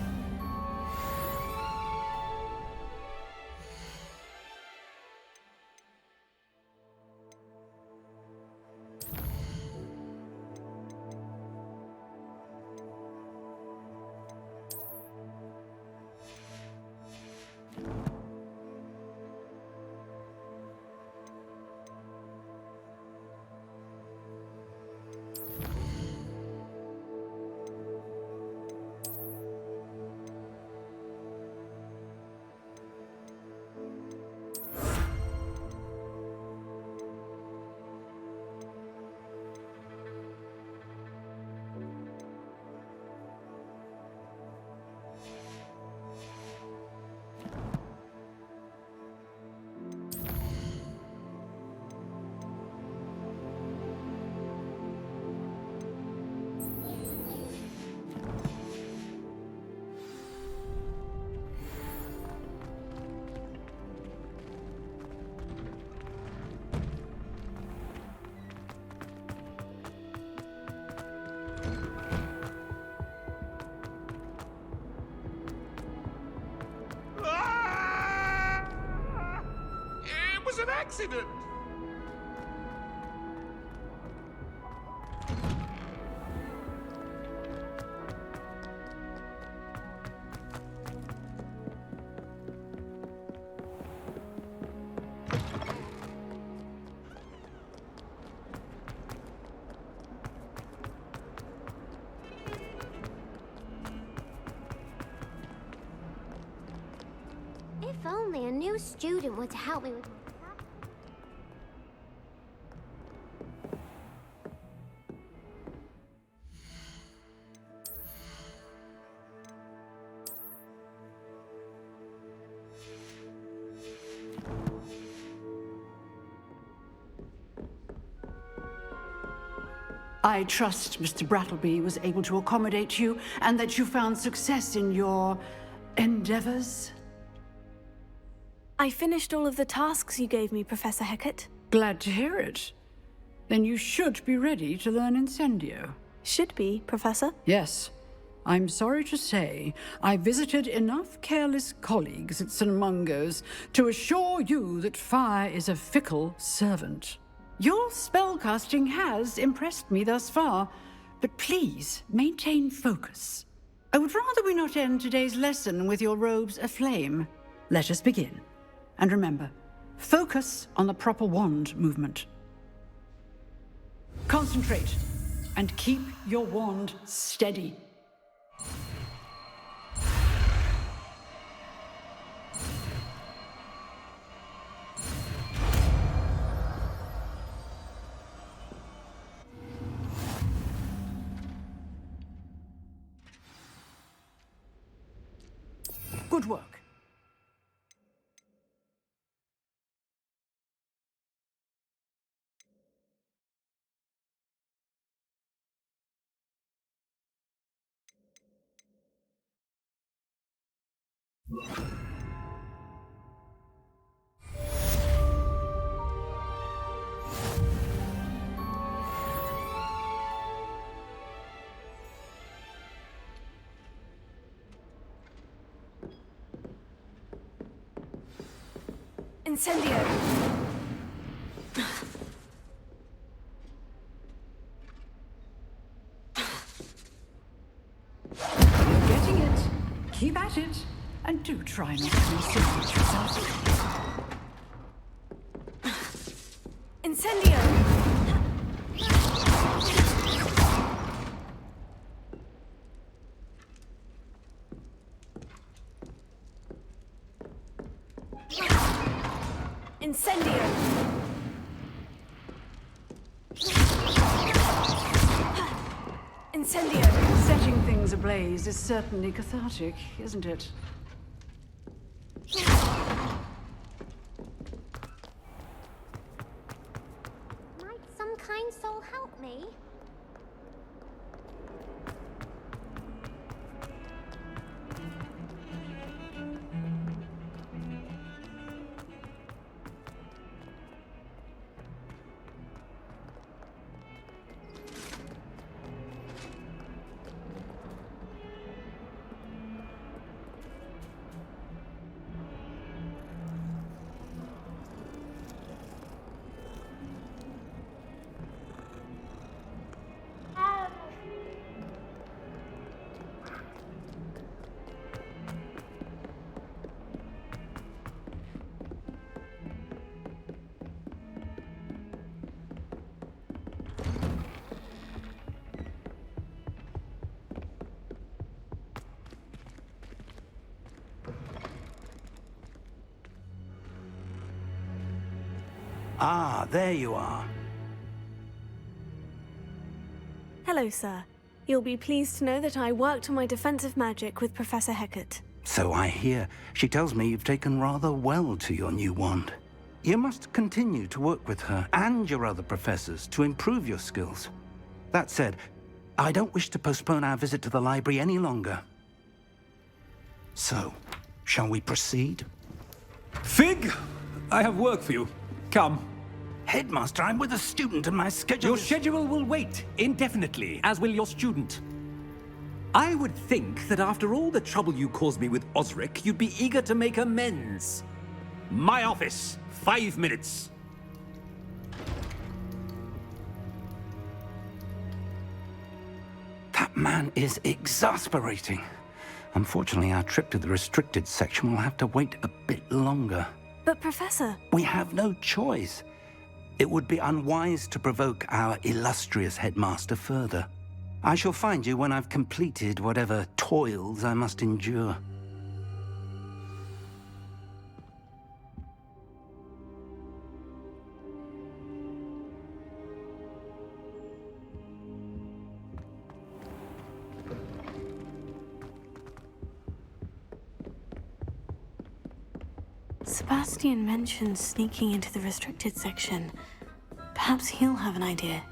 It was an accident!
If only a new student were to help me with...
I trust Mr. Brattleby was able to accommodate you and that you found success in your endeavors.
I finished all of the tasks you gave me, Professor Hecat.
Glad to hear it. Then you should be ready to learn Incendio.
Should be, Professor.
Yes. I'm sorry to say, I visited enough careless colleagues at St. Mungo's to assure you that fire is a fickle servant. Your spellcasting has impressed me thus far, but please maintain focus. I would rather we not end today's lesson with your robes aflame. Let us begin. And remember, focus on the proper wand movement. Concentrate, and keep your wand steady. Good work.
Incendio.
You're getting it. Keep at it. And do try not to insinuate yourself.
Incendio. Incendio. Incendio.
Setting things ablaze is certainly cathartic, isn't it?
Might some kind soul help me?
Ah, there you are.
Hello, sir. You'll be pleased to know that I worked on my defensive magic with Professor Hecat.
So I hear. She tells me you've taken rather well to your new wand. You must continue to work with her and your other professors to improve your skills. That said, I don't wish to postpone our visit to the library any longer. So, shall we proceed?
Fig! I have work for you. Come.
Headmaster, I'm with a student and my schedule
Your schedule will wait indefinitely, as will your student. I would think that after all the trouble you caused me with Osric, you'd be eager to make amends. My office, 5 minutes.
That man is exasperating. Unfortunately, our trip to the restricted section will have to wait a bit longer.
But, Professor...
We have no choice. It would be unwise to provoke our illustrious headmaster further. I shall find you when I've completed whatever toils I must endure.
Sebastian mentioned sneaking into the restricted section. Perhaps he'll have an idea.